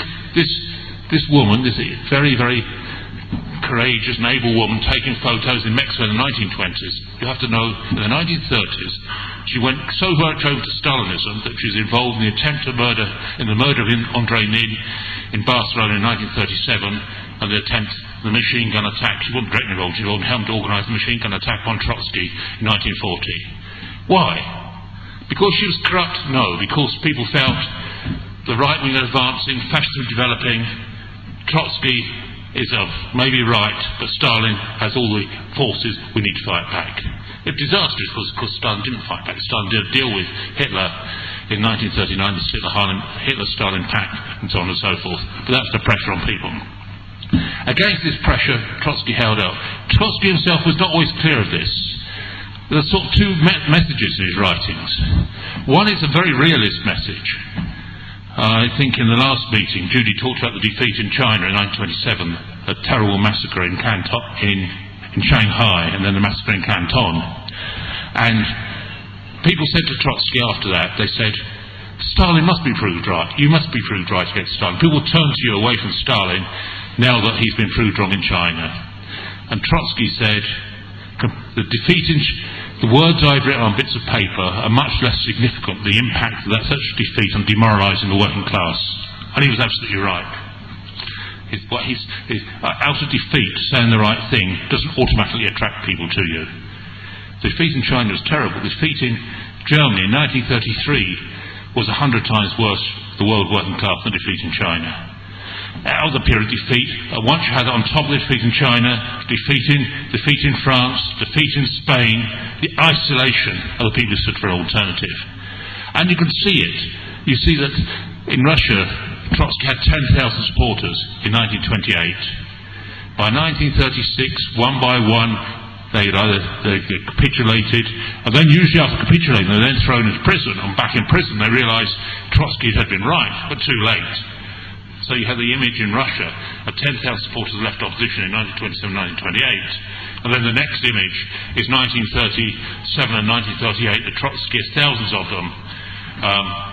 this woman, this very, very courageous and able woman taking photos in Mexico in the 1920s, you have to know, in the 1930s, she went so much over to Stalinism that she was involved in the attempted murder, in the murder of Andrei Nin in Barcelona in 1937, and the machine gun attack. She wasn't directly involved, she helped organise the machine gun attack on Trotsky in 1940. Why? Because she was corrupt? No, because people felt the right wing advancing, fascism developing, Trotsky is maybe right, but Stalin has all the forces, we need to fight back. It's disastrous because Stalin didn't fight back. Stalin did a deal with Hitler in 1939, the Hitler-Stalin Pact, and so on and so forth. But that's the pressure on people. Against this pressure, Trotsky held out. Trotsky himself was not always clear of this. There are sort of two messages in his writings. One is a very realist message. I think in the last meeting, Judy talked about the defeat in China in 1927, a terrible massacre in Shanghai, and then the massacre in Canton. And people said to Trotsky after that, they said, Stalin must be proved right. You must be proved right against Stalin. People turn to you away from Stalin now that he's been proved wrong in China. And Trotsky said, the words I've written on bits of paper are much less significant, the impact of that such defeat on demoralising the working class. And he was absolutely right. Out of defeat, saying the right thing doesn't automatically attract people to you. The defeat in China was terrible. The defeat in Germany in 1933 was 100 times worse for the world working class than defeat in China. Out of the period of defeat, once you had on top of the defeat in China, defeat in France, defeat in Spain, the isolation of the people who stood for an alternative. And you can see it. You see that in Russia, Trotsky had 10,000 supporters in 1928. By 1936, one by one, they capitulated, and then usually after capitulating, they're then thrown into prison, and back in prison they realised Trotsky had been right, but too late. So you have the image in Russia of 10,000 supporters of left opposition in 1927, 1928, and then the next image is 1937 and 1938, the Trotskyists, thousands of them,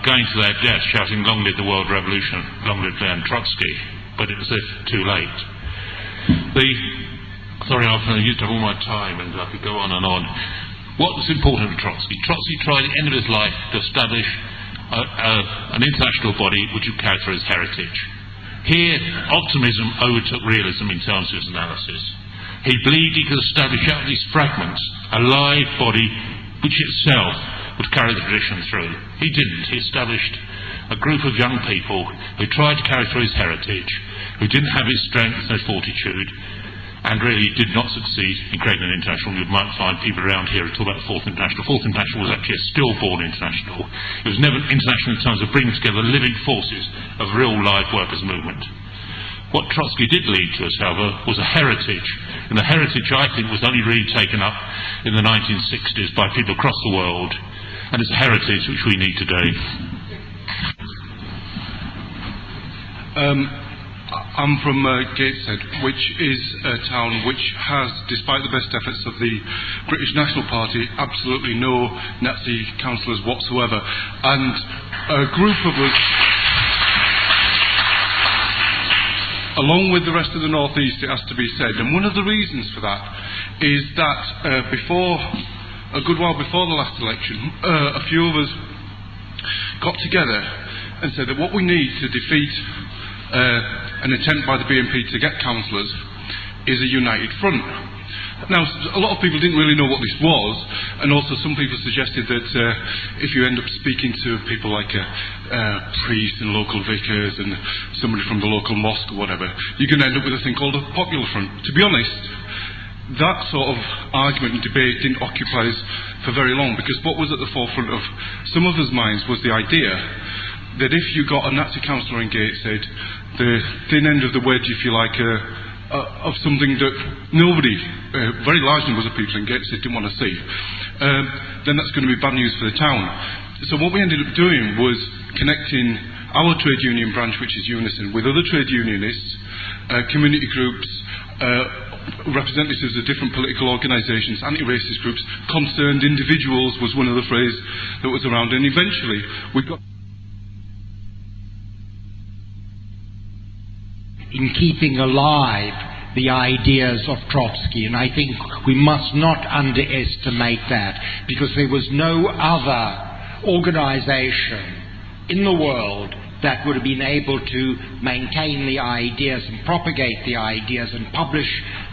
going to their death shouting, long live the world revolution, long live Leon Trotsky, but it was too late. Sorry, I've used up all my time and I could go on and on. What was important to Trotsky? Trotsky tried at the end of his life to establish an international body which would carry through his heritage. Here, optimism overtook realism in terms of his analysis. He believed he could establish out of these fragments a live body which itself would carry the tradition through. He didn't. He established a group of young people who tried to carry through his heritage, who didn't have his strength and fortitude, and really did not succeed in creating an international. You might find people around here who talk about the Fourth International. The Fourth International was actually a stillborn international. It was never international in terms of bringing together living forces of real live workers' movement. What Trotsky did lead to us, however, was a heritage. And the heritage, I think, was only really taken up in the 1960s by people across the world. And it's a heritage which we need today. I'm from Gateshead, which is a town which has, despite the best efforts of the British National Party, absolutely no Nazi councillors whatsoever. And a group of us, along with the rest of the North East, it has to be said, and one of the reasons for that is that a good while before the last election, a few of us got together and said that what we need to defeat an attempt by the BNP to get councillors is a united front. Now, a lot of people didn't really know what this was, and also some people suggested that if you end up speaking to people like priests and local vicars and somebody from the local mosque or whatever, you're going to end up with a thing called a popular front. To be honest, that sort of argument and debate didn't occupy us for very long, because what was at the forefront of some of us' minds was the idea that if you got a Nazi councillor in Gateshead, the thin end of the wedge, if you like, of something that nobody, very large numbers of people in Gateshead didn't want to see, then that's going to be bad news for the town. So what we ended up doing was connecting our trade union branch, which is Unison, with other trade unionists, community groups, representatives of different political organisations, anti-racist groups, concerned individuals was one of the phrases that was around, and eventually we got... in keeping alive the ideas of Trotsky, and I think we must not underestimate that, because there was no other organisation in the world that would have been able to maintain the ideas and propagate the ideas and publish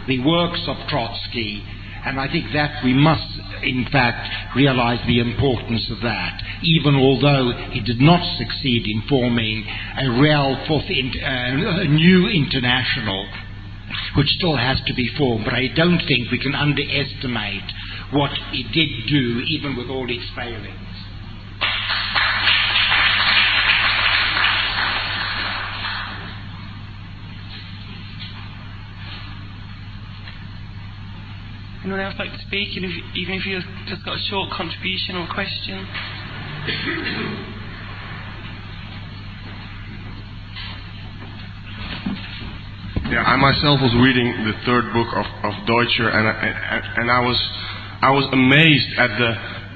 the works of Trotsky. And I think that we must, in fact, realize the importance of that, even although he did not succeed in forming a real a new international, which still has to be formed. But I don't think we can underestimate what he did do, even with all its failings. Anyone else like to speak, even if you've just got a short contribution or question? Yeah, I myself was reading the third book of Deutscher, and I was amazed at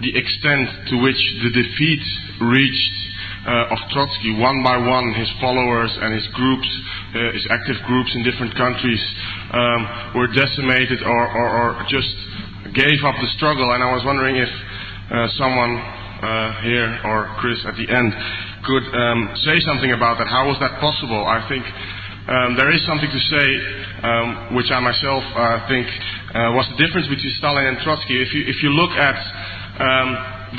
the extent to which the defeat reached of Trotsky. One by one, his followers and his groups, his active groups in different countries, were decimated or just gave up the struggle. And I was wondering if someone here, or Chris at the end, could say something about that. How was that possible? I think there is something to say, which I myself think was the difference between Stalin and Trotsky. If you look at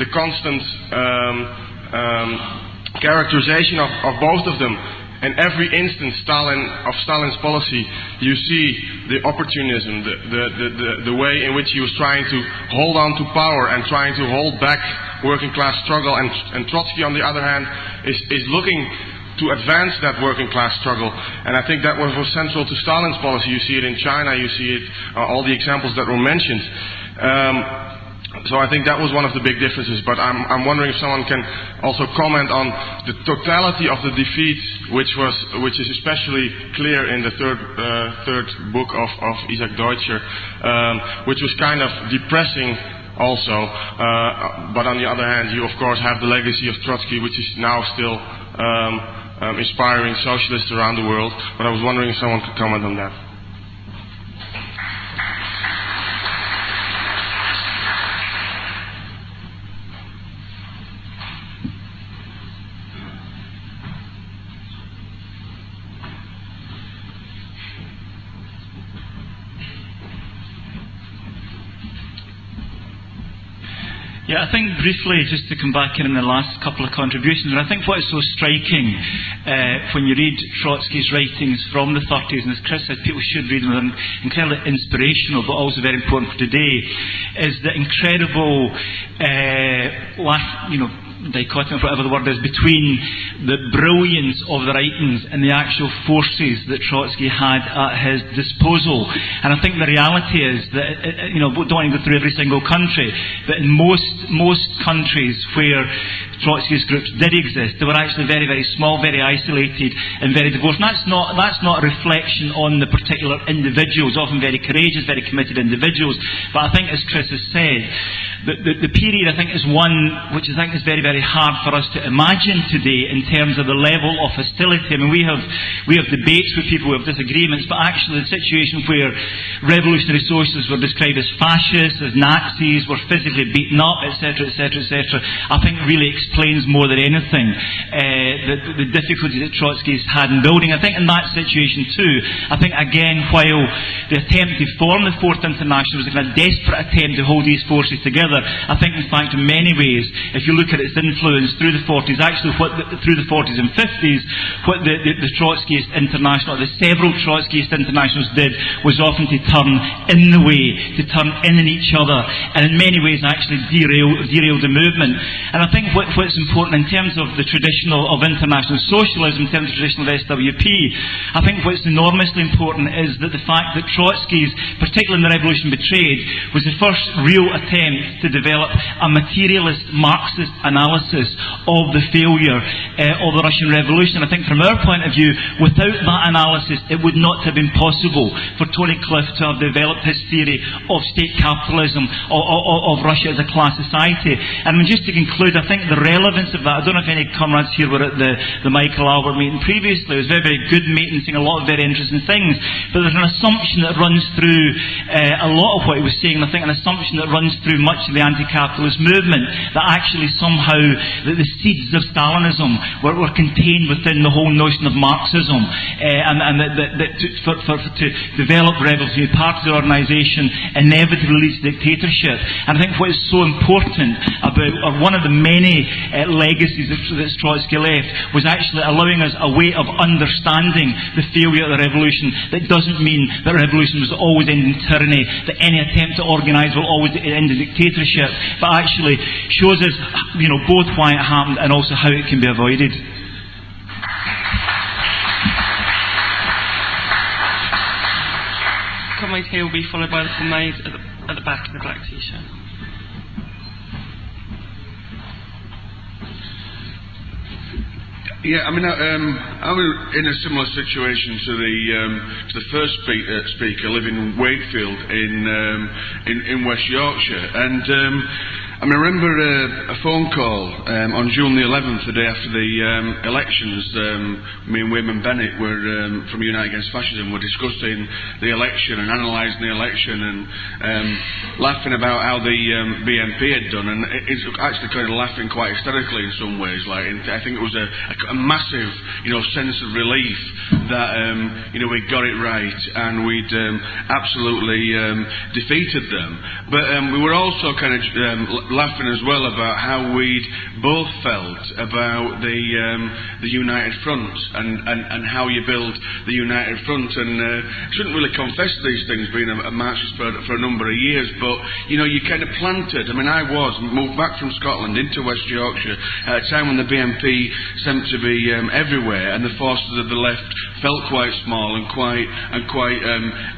the constant characterization of both of them, in every instance of Stalin's policy, you see the opportunism, the way in which he was trying to hold on to power and trying to hold back working class struggle, and Trotsky, on the other hand, is looking to advance that working class struggle. And I think that was central to Stalin's policy. You see it in China, you see it, all the examples that were mentioned. So I think that was one of the big differences, but I'm wondering if someone can also comment on the totality of the defeat, which is especially clear in the third book of Isaac Deutscher, which was kind of depressing also, but on the other hand, you of course have the legacy of Trotsky, which is now still inspiring socialists around the world. But I was wondering if someone could comment on that. Yeah, I think briefly, just to come back in the last couple of contributions, and I think what is so striking when you read Trotsky's writings from the 30s, and as Chris said, people should read them, they're incredibly inspirational, but also very important for today, is the incredible dichotomy, whatever the word is, between the brilliance of the writings and the actual forces that Trotsky had at his disposal. And I think the reality is that, don't want to go through every single country, but in most countries where Trotsky's groups did exist, they were actually very, very small, very isolated, and very diverse. And that's not a reflection on the particular individuals, often very courageous, very committed individuals. But I think, as Chris has said, the period, I think, is one which I think is very, very hard for us to imagine today in terms of the level of hostility. I mean, we have debates with people, we have disagreements, but actually the situation where revolutionary socialists were described as fascists, as Nazis, were physically beaten up, etc., etc., etc., I think really explains more than anything the difficulties that Trotsky's had in building. I think in that situation too, I think again, while the attempt to form the Fourth International was a kind of desperate attempt to hold these forces together, further, I think in fact in many ways, if you look at its influence through the 40s, actually through the 40s and 50s, what the Trotskyist International, the several Trotskyist Internationals did was often to turn in the way, to turn in each other, and in many ways actually derail the movement. And I think what's important in terms of the traditional of international socialism, in terms of traditional SWP, I think what's enormously important is that the fact that Trotsky's, particularly in the Revolution Betrayed, was the first real attempt to develop a materialist Marxist analysis of the failure of the Russian Revolution. I think from our point of view, without that analysis, it would not have been possible for Tony Cliff to have developed his theory of state capitalism, of Russia as a class society. And just to conclude, I think the relevance of that, I don't know if any comrades here were at the Michael Albert meeting previously. It was a very, very good meeting, saying a lot of very interesting things. But there's an assumption that runs through a lot of what he was saying, and I think an assumption that runs through much of the anti-capitalist movement, that actually somehow that the seeds of Stalinism were contained within the whole notion of Marxism, and to develop revolutionary party organisation inevitably leads to dictatorship. And I think what is so important about, or one of the many legacies that Trotsky left, was actually allowing us a way of understanding the failure of the revolution. That doesn't mean that revolution was always end in tyranny, that any attempt to organise will always end in dictatorship, but actually shows us, both why it happened and also how it can be avoided. Comrade here will be followed by the comrade at the back in the black t-shirt. Yeah, I mean, I'm in a similar situation to the first speaker, living in Wakefield in West Yorkshire, and I remember a phone call on June the 11th, the day after the elections. Me and Wayman Bennett were from Unite Against Fascism. Were discussing the election and analysing the election and laughing about how the BNP had done, and it's actually kind of laughing quite hysterically in some ways. Like, I think it was a massive, sense of relief that we got it right and we'd absolutely defeated them. But we were also kind of laughing as well about how we'd both felt about the United Front and how you build the United Front. And shouldn't really confess these things, being a Marxist for a number of years, but you kind of planted. I mean, I moved back from Scotland into West Yorkshire at a time when the BNP seemed to be everywhere, and the forces of the left felt quite small and quite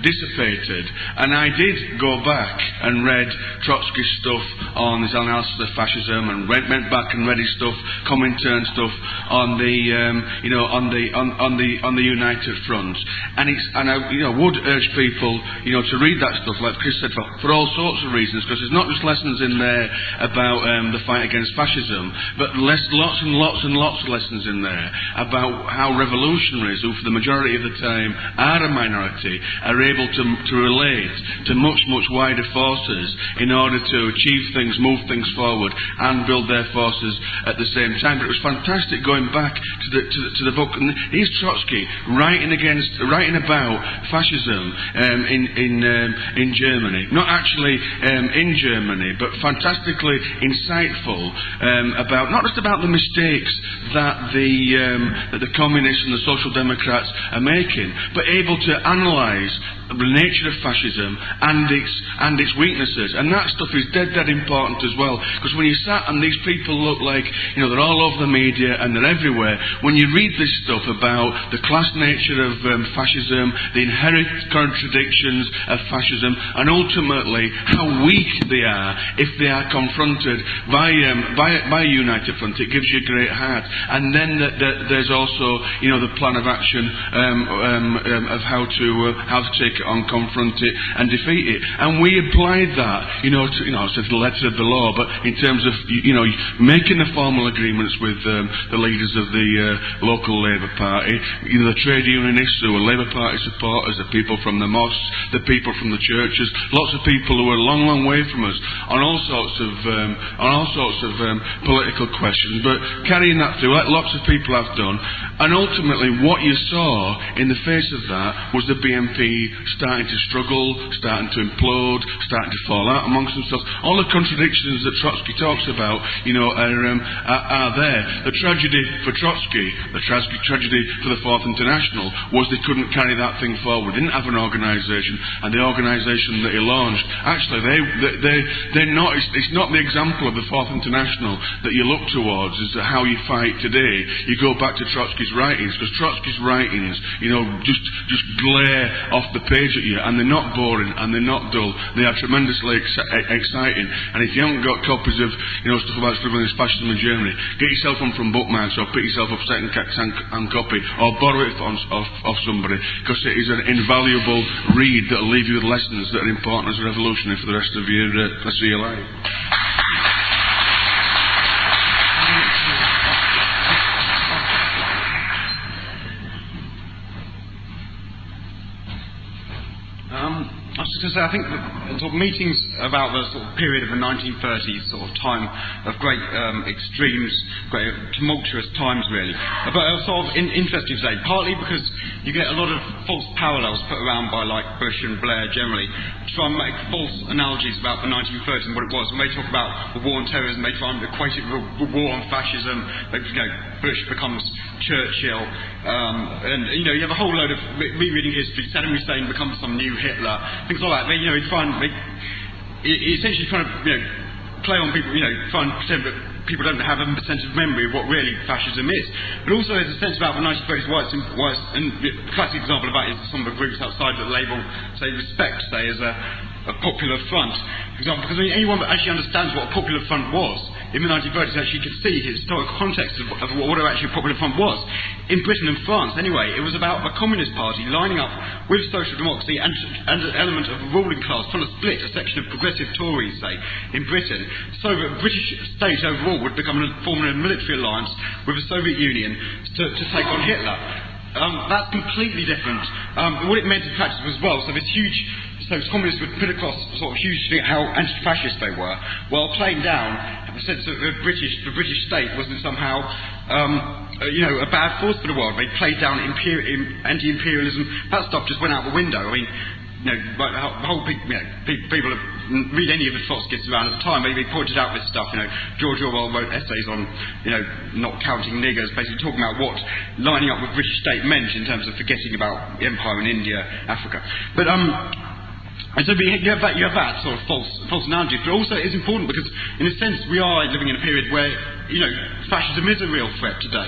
dissipated. And I did go back and read Trotsky's stuff on his analysis of fascism, and went back and read his stuff, Comintern stuff on the on the United Front. And I would urge people to read that stuff, like Chris said, for all sorts of reasons, because there's not just lessons in there about the fight against fascism, but lots and lots of lessons in there about how revolutionaries, who for the majority of the time are a minority, are able to relate to much wider forces in order to achieve things, move things forward, and build their forces at the same time. But it was fantastic going back to the book. And here's Trotsky writing about fascism in Germany, not actually in Germany, but fantastically insightful about not just about the mistakes that the communists and the social democrats are making, but able to analyse the nature of fascism and its weaknesses. And that stuff is dead important as well, because when you sat and these people look like they're all over the media and they're everywhere, when you read this stuff about the class nature of fascism, the inherent contradictions of fascism, and ultimately how weak they are if they are confronted by a united front, it gives you a great heart. And then there's also the plan of action of how to take it on, confront it, and defeat it. And we applied that, to the letter of the law, but in terms of, making the formal agreements with the leaders of the local Labour Party, the trade unionists who were Labour Party supporters, the people from the mosques, the people from the churches, lots of people who were a long way from us on all sorts of political questions, but carrying that through, like lots of people have done. And ultimately, what you saw in the face of that was the BNP starting to struggle, starting to implode, starting to fall out amongst themselves. All the contradictions that Trotsky talks about, are there. The tragedy for Trotsky, the tragedy for the Fourth International, was they couldn't carry that thing forward. They didn't have an organisation, and the organisation that he launched, actually, they're not. It's not the example of the Fourth International that you look towards as how you fight today. You go back to Trotsky's writings, because Trotsky's writings, just glare off the page at you, and they're not boring and they're not dull. They are tremendously exciting. And if you haven't got copies of stuff about struggling against fascism in Germany, get yourself one from bookmarks, or pick yourself up second-hand copy, or borrow it off somebody, because it is an invaluable read that will leave you with lessons that are important as a revolutionary for the rest of your life. I was just going to say, I think the sort of meetings about the sort of period of the 1930s, sort of time of great extremes, great tumultuous times, really. But sort of interesting today, partly because you get a lot of false parallels put around by like Bush and Blair generally, to try and make false analogies about the 1930s and what it was. When they talk about the war on terrorism, they try and equate it with the war on fascism. Bush becomes Churchill, and you have a whole load of rereading history. Saddam Hussein becomes some new Hitler, things like that. They try and essentially trying to play on people, try and pretend that people don't have a sense of memory of what really fascism is. But also there's a sense about the 1930s why it's and the classic example of that is some of the groups outside that label, say, respect, say, as a popular front. For example, because anyone that actually understands what a popular front was in the 1930s actually could see the historical context of what actually a popular front was. In Britain and France, anyway, it was about the Communist Party lining up with social democracy and an element of the ruling class trying to split a section of progressive Tories, say, in Britain, so that the British state overall would form a military alliance with the Soviet Union to take on Hitler. That's completely different. What it meant in practice as well, so this huge... So communists would put across sort of hugely how anti-fascist they were, while playing down the sense that the British state wasn't somehow, a bad force for the world. They played down anti-imperialism. That stuff just went out the window. I mean, the whole people have read any of the Trotskyists around at the time. They pointed out this stuff. George Orwell wrote essays on, not counting niggers, basically talking about what lining up with British state meant in terms of forgetting about empire in India, Africa. But and so you have that sort of false analogy, but also it's important because, in a sense, we are living in a period where, fascism is a real threat today.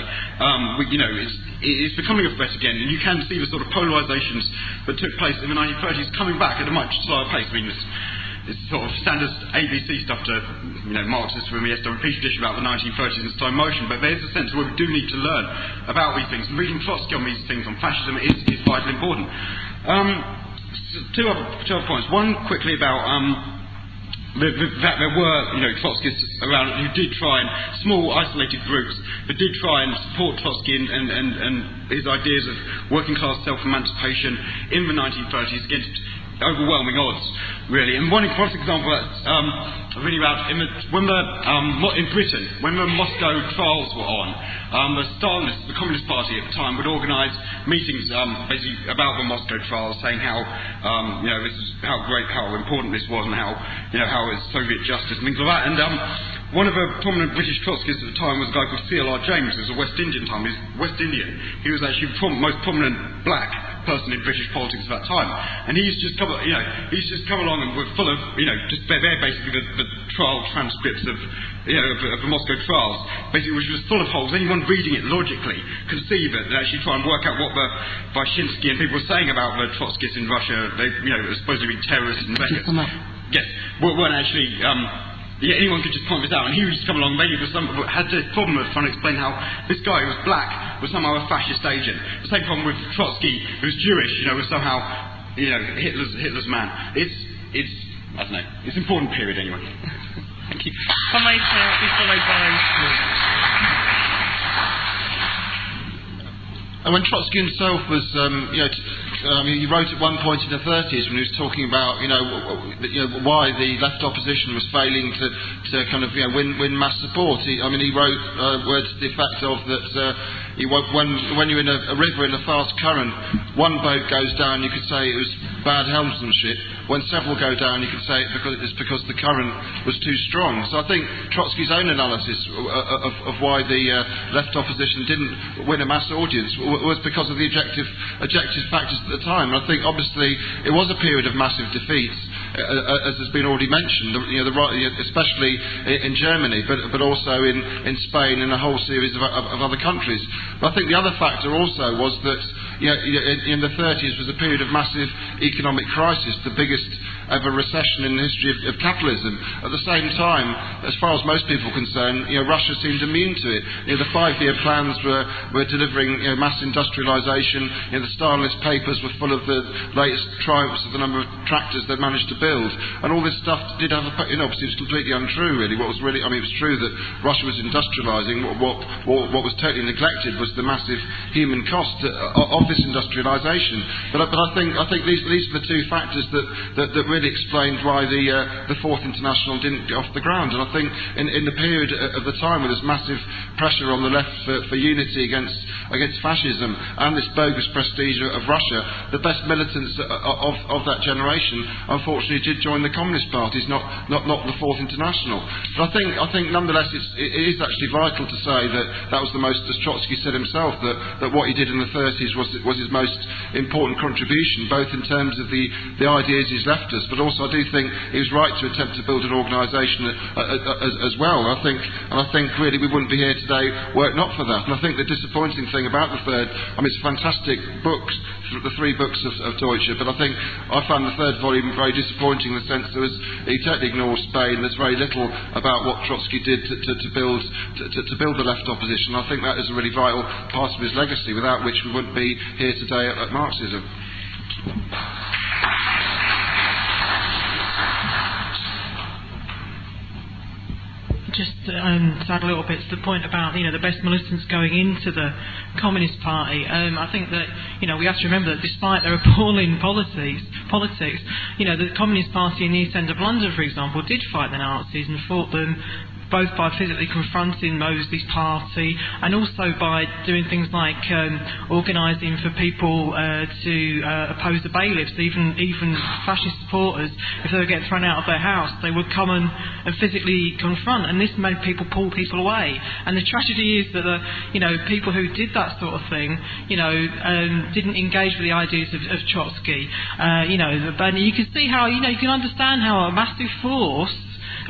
It's becoming a threat again, and you can see the sort of polarisations that took place in the 1930s coming back at a much slower pace. I mean, it's sort of standard ABC stuff to, Marxists when we have to repeat tradition about the 1930s and slow motion, but there's a sense where we do need to learn about these things, and reading Trotsky on these things, on fascism, is vitally important. Two other points. One quickly about that there were, Trotskyists around who did try, and small isolated groups that did try and support Trotsky and his ideas of working class self-emancipation in the 1930s against overwhelming odds, really. And one example that's really about in Britain, when the Moscow trials were on, the Stalinists, the Communist Party at the time, would organise meetings basically about the Moscow trials, saying how this is how great, how important this was, and how it's Soviet justice and things like that. And one of the prominent British Trotskyists at the time was a guy called C.L.R. James, who was a West Indian time. He was West Indian. He was actually the most prominent black person in British politics at that time, and he's just come along and we're full of they're basically the trial transcripts of the Moscow trials, basically, which was full of holes. Anyone reading it logically can see that they actually try and work out what the Vyshinsky and people were saying about the Trotskyists in Russia. They were supposed to be terrorists and wreckers. Yes, weren't actually. Anyone could just point this out, and he would just come along. Maybe had this problem of trying to explain how this guy who was black was somehow a fascist agent. The same problem with Trotsky, who's Jewish, was somehow Hitler's man. It's I don't know. It's an important period anyway. Thank you. If I may be followed by. And when Trotsky himself was, he wrote at one point in the 30s when he was talking about, why the left opposition was failing to kind of, win mass support. He wrote words to the effect of that. When you're in a river in a fast current, one boat goes down, you could say it was bad helmsmanship. When several go down, you can say it's because the current was too strong. So I think Trotsky's own analysis of why the left opposition didn't win a mass audience was because of the objective factors at the time. And I think obviously it was a period of massive defeats, as has been already mentioned, especially in Germany, but also in Spain and a whole series of other countries. But I think the other factor also was that in the 30s was a period of massive economic crisis, the biggest ever recession in the history of capitalism. At the same time, as far as most people are concerned, Russia seemed immune to it. The 5-year plans were delivering mass industrialisation. The Stalinist papers were full of the latest triumphs of the number of tractors they managed to build, and all this stuff did have obviously it was completely untrue. Really, it was true that Russia was industrialising. What was totally neglected was the massive human cost of this industrialisation. But I think these are the two factors that really explained why the Fourth International didn't get off the ground. And I think in the period of the time where there's massive pressure on the left for unity against fascism and this bogus prestige of Russia, the best militants of that generation unfortunately did join the communist parties, not the Fourth International. But I think nonetheless it is actually vital to say that was the most, as Trotsky said himself, that what he did in the 30s was his most important contribution, both in terms of the ideas he's left us, but also I do think he was right to attempt to build an organisation as well. I think really we wouldn't be here today were it not for that. And I think the disappointing thing about the third, it's a fantastic book, the 3 books of Deutsche, but I think I found the third volume very disappointing in the sense he totally ignores Spain. There's very little about what Trotsky did to build the left opposition. I think that is a really vital part of his legacy, without which we wouldn't be here today at Marxism. Just to add a little bit to the point about the best militants going into the Communist Party. I think that we have to remember that despite their appalling politics, the Communist Party in the East End of London, for example, did fight the Nazis and fought them both by physically confronting Mosley's party and also by doing things like organising for people to oppose the bailiffs. Even fascist supporters, if they were getting thrown out of their house, they would come and physically confront, and this made people pull people away. And the tragedy is that people who did that sort of thing didn't engage with the ideas of Trotsky. But you can see how you can understand how a massive force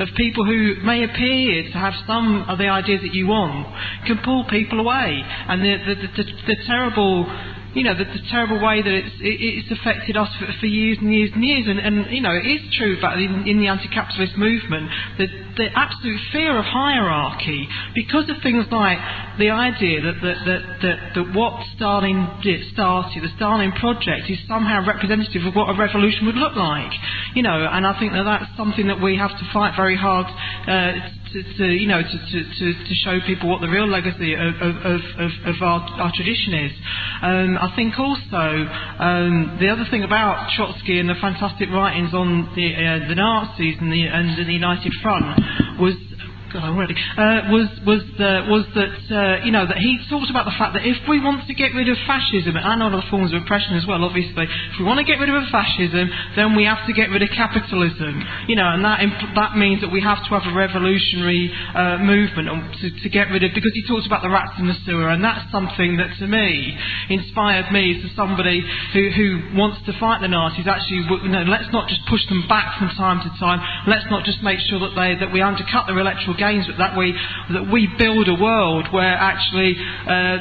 of people who may appear to have some of the ideas that you want can pull people away, and the terrible the terrible way that it's affected us for years and years and years. And it is true that in the anti-capitalist movement, the absolute fear of hierarchy, because of things like the idea that what Stalin started, the Stalin project, is somehow representative of what a revolution would look like. And I think that's something that we have to fight very hard to show people what the real legacy of our tradition is. I think also the other thing about Trotsky and the fantastic writings on the Nazis and the United Front was that he talked about the fact that if we want to get rid of fascism and other forms of oppression as well, obviously, if we want to get rid of fascism, then we have to get rid of capitalism, and that means that we have to have a revolutionary movement to get rid of, because he talks about the rats in the sewer, and that's something that to me inspired me as somebody who wants to fight the Nazis. Actually, let's not just push them back from time to time. Let's not just make sure that we undercut their electoral gains, but that we build a world where actually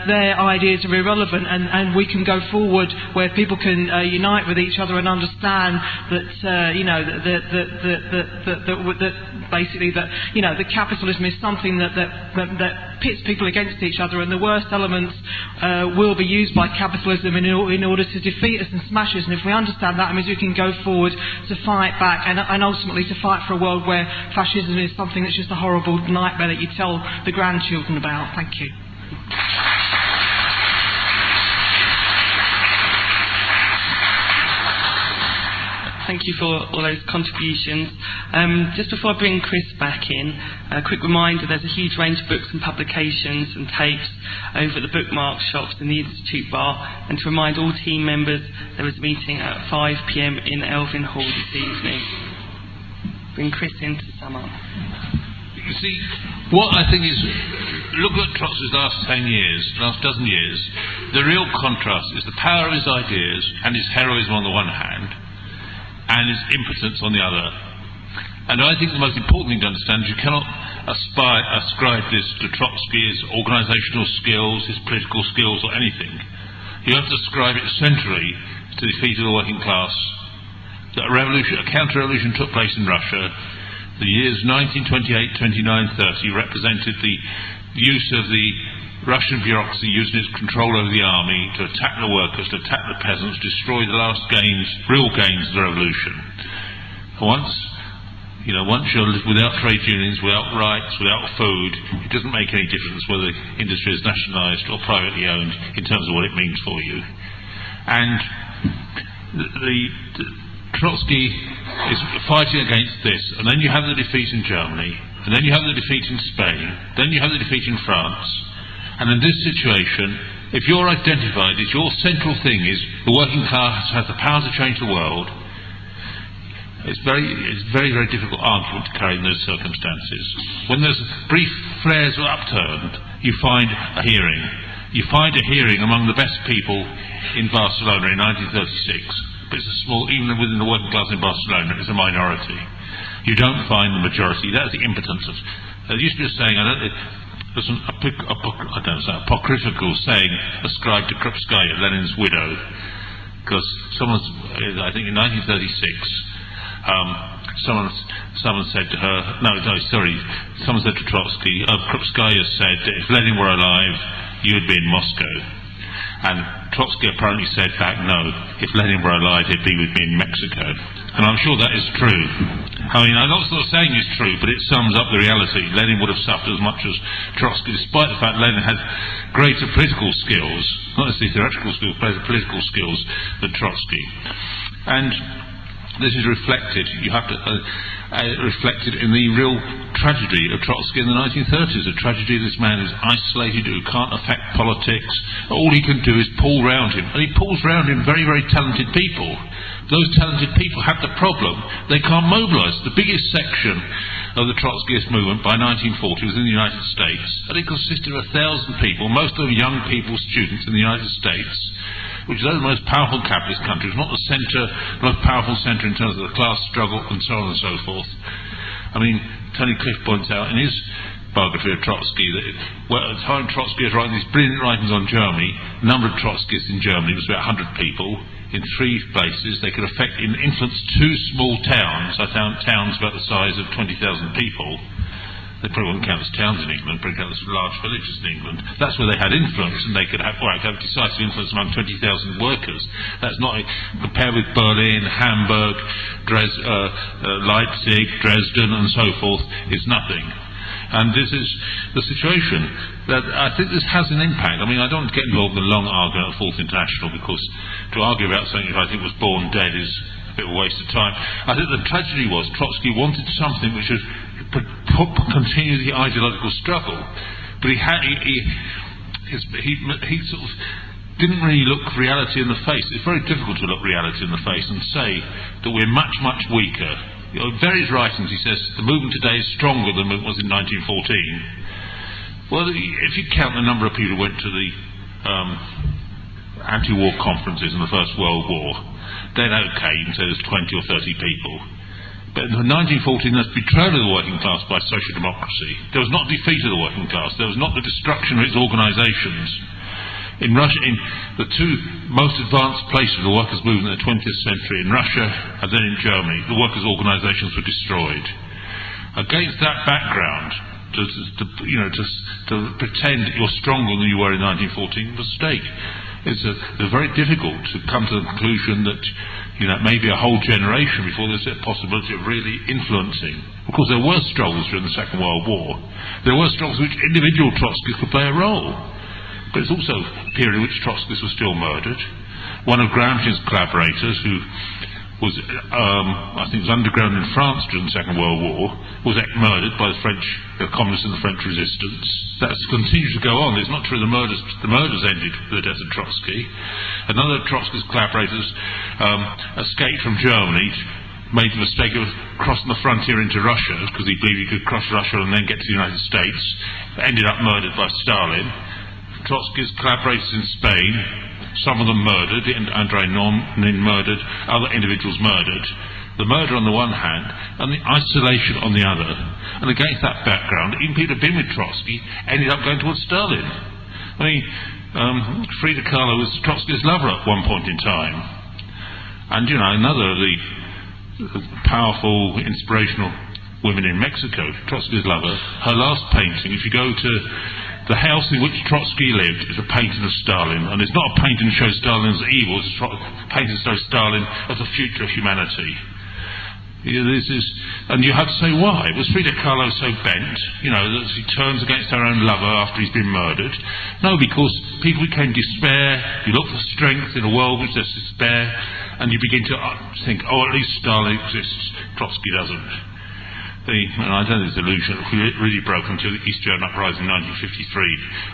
their ideas are irrelevant, and we can go forward where people can unite with each other and understand that basically the capitalism is something that pits people against each other, and the worst elements will be used by capitalism in order to defeat us and smash us. And if we understand that, it means we can go forward to fight back and ultimately to fight for a world where fascism is something that's just a horrible nightmare that you tell the grandchildren about. Thank you. Thank you for all those contributions. Just before I bring Chris back in, a quick reminder, there's a huge range of books and publications and tapes over at the bookmark shops in the Institute Bar, and to remind all team members there is a meeting at 5 p.m. in Elvin Hall this evening. Bring Chris in to sum up. You see, what I think is, look at Trotsky's last 10 years, last dozen years, the real contrast is the power of his ideas and his heroism on the one hand, and his impotence on the other. And I think the most important thing to understand is you cannot ascribe this to Trotsky's organisational skills, his political skills, or anything. You have to ascribe it centrally to the defeat of the working class. That a counter-revolution took place in Russia. The years 1928, 29, 30 represented the use of the Russian bureaucracy using its control over the army to attack the workers, to attack the peasants, destroy the last gains, real gains of the revolution. Once you're without trade unions, without rights, without food, it doesn't make any difference whether the industry is nationalised or privately owned in terms of what it means for you. And Trotsky is fighting against this, and then you have the defeat in Germany, and then you have the defeat in Spain, then you have the defeat in France, and in this situation, if you're identified as your central thing is the working class has the power to change the world, it's very, very difficult argument to carry in those circumstances. When those brief flares are upturned, you find a hearing. You find a hearing among the best people in Barcelona in 1936. But it's a small, even within the working class in Barcelona, it's a minority. You don't find the majority. That's the impotence of. There used to be a saying, there's an apocryphal saying ascribed to Krupskaya, Lenin's widow, because I think in 1936, someone said to her, someone said to Trotsky, Krupskaya said that if Lenin were alive, you would be in Moscow. And Trotsky apparently said back, no, if Lenin were alive, he'd be with me in Mexico. And I'm sure that is true. I mean, I'm not sort of saying it's true, but it sums up the reality. Lenin would have suffered as much as Trotsky, despite the fact Lenin had greater political skills, not necessarily theoretical skills, but political skills than Trotsky. And this is reflected, reflected in the real tragedy of Trotsky in the 1930s, a tragedy of this man who's isolated, who can't affect politics. All he can do is pull round him, and he pulls round him very, very talented people. Those talented people have the problem, they can't mobilise. The biggest section of the Trotskyist movement by 1940 was in the United States, and it consisted of 1,000 people, most of them young people, students in the United States, which is the most powerful capitalist country. It's not the most powerful centre in terms of the class struggle and so on and so forth. I mean, Tony Cliff points out in his biography of Trotsky that at the time Trotsky was writing these brilliant writings on Germany, the number of Trotskyists in Germany was about 100 people. In 3 places, they could influence 2 small towns. I found towns about the size of 20,000 people. They probably wouldn't count as towns in England, probably count as large villages in England. That's where they had influence, and they could have decisive influence among 20,000 workers. That's not compared with Berlin, Hamburg, Leipzig, Dresden, and so forth. It's nothing. And this is the situation that I think this has an impact. I mean, I don't want to get involved in a long argument at Fourth International, because to argue about something that I think was born dead is a bit of a waste of time. I think the tragedy was Trotsky wanted something which would continue the ideological struggle, but he sort of didn't really look reality in the face. It's very difficult to look reality in the face and say that we're much, much weaker. In various writings he says the movement today is stronger than it was in 1914. Well, if you count the number of people who went to the anti-war conferences in the First World War, then okay, you can say there's 20 or 30 people. But in 1914 there's betrayal of the working class by social democracy. There was not defeat of the working class. There was not the destruction of its organisations. In Russia, in the 2 most advanced places of the workers' movement in the 20th century, in Russia and then in Germany, the workers' organisations were destroyed. Against that background, to pretend that you're stronger than you were in 1914 is a mistake. It's very difficult to come to the conclusion that maybe a whole generation before there's a possibility of really influencing. Of course, there were struggles during the Second World War. There were struggles in which individual Trotskyists could play a role. But it's also a period in which Trotskyists were still murdered. One of Gramsci's collaborators, who was, I think, was underground in France during the Second World War, was murdered by the French, the communists and the French resistance. That's continued to go on. It's not true the murders ended with the death of Trotsky. Another Trotskyist collaborators escaped from Germany, made the mistake of crossing the frontier into Russia because he believed he could cross Russia and then get to the United States. Ended up murdered by Stalin. Trotsky's collaborators in Spain, some of them murdered, Andrei Nornin murdered, other individuals murdered. The murder on the one hand, and the isolation on the other. And against that background, even people who had been with Trotsky ended up going towards Stalin. I mean, Frida Kahlo was Trotsky's lover at one point in time. And, you know, another of the powerful, inspirational women in Mexico, Trotsky's lover, her last painting, if you go to the house in which Trotsky lived, is a painting of Stalin, and it's not a painting that shows Stalin as evil, it's a painting that shows Stalin as the future of humanity. And you have to say why. Was Frida Kahlo so bent, you know, that she turns against her own lover after he's been murdered? No, because people became despair, you look for strength in a world which there's despair, and you begin to think, oh, at least Stalin exists, Trotsky doesn't. And I don't think this illusion really broke until the East German uprising in 1953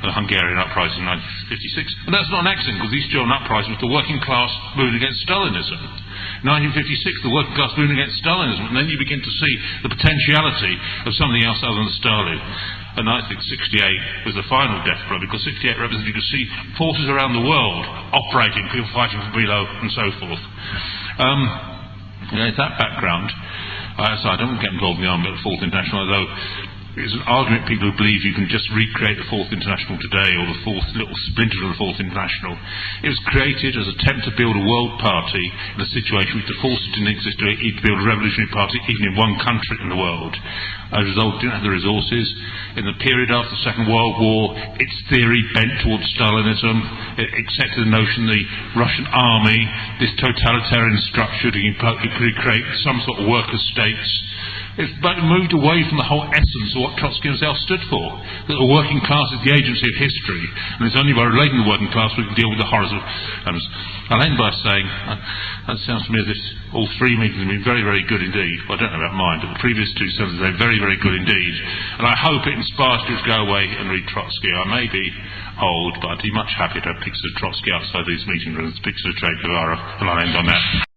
and the Hungarian uprising in 1956. And that's not an accident, because the East German uprising was the working class moving against Stalinism. In 1956, the working class moving against Stalinism, and then you begin to see the potentiality of something else other than Stalin. And I think 68 was the final death blow, because 68 represented, you could see forces around the world operating, people fighting for below, and so forth. It's that background. So I don't get involved in the army at the Fourth International, although it's an argument people who believe you can just recreate the Fourth International today, or the fourth little splinter of the Fourth International. It was created as an attempt to build a world party in a situation which the forces didn't exist to build a revolutionary party even in one country in the world. As a result, it didn't have the resources. In the period after the Second World War, its theory bent towards Stalinism. It accepted the notion the Russian army, this totalitarian structure, to create some sort of worker states. It's moved away from the whole essence of what Trotsky himself stood for, that the working class is the agency of history, and it's only by relating to the working class we can deal with the horrors of... I'll end by saying, that sounds to me as if all three meetings have been very, very good indeed. Well, I don't know about mine, but the previous two sentences are very, very good indeed. And I hope it inspires you to go away and read Trotsky. I may be old, but I'd be much happier to have pictures of Trotsky outside these meeting rooms, pictures of Che Guevara, and I'll end on that.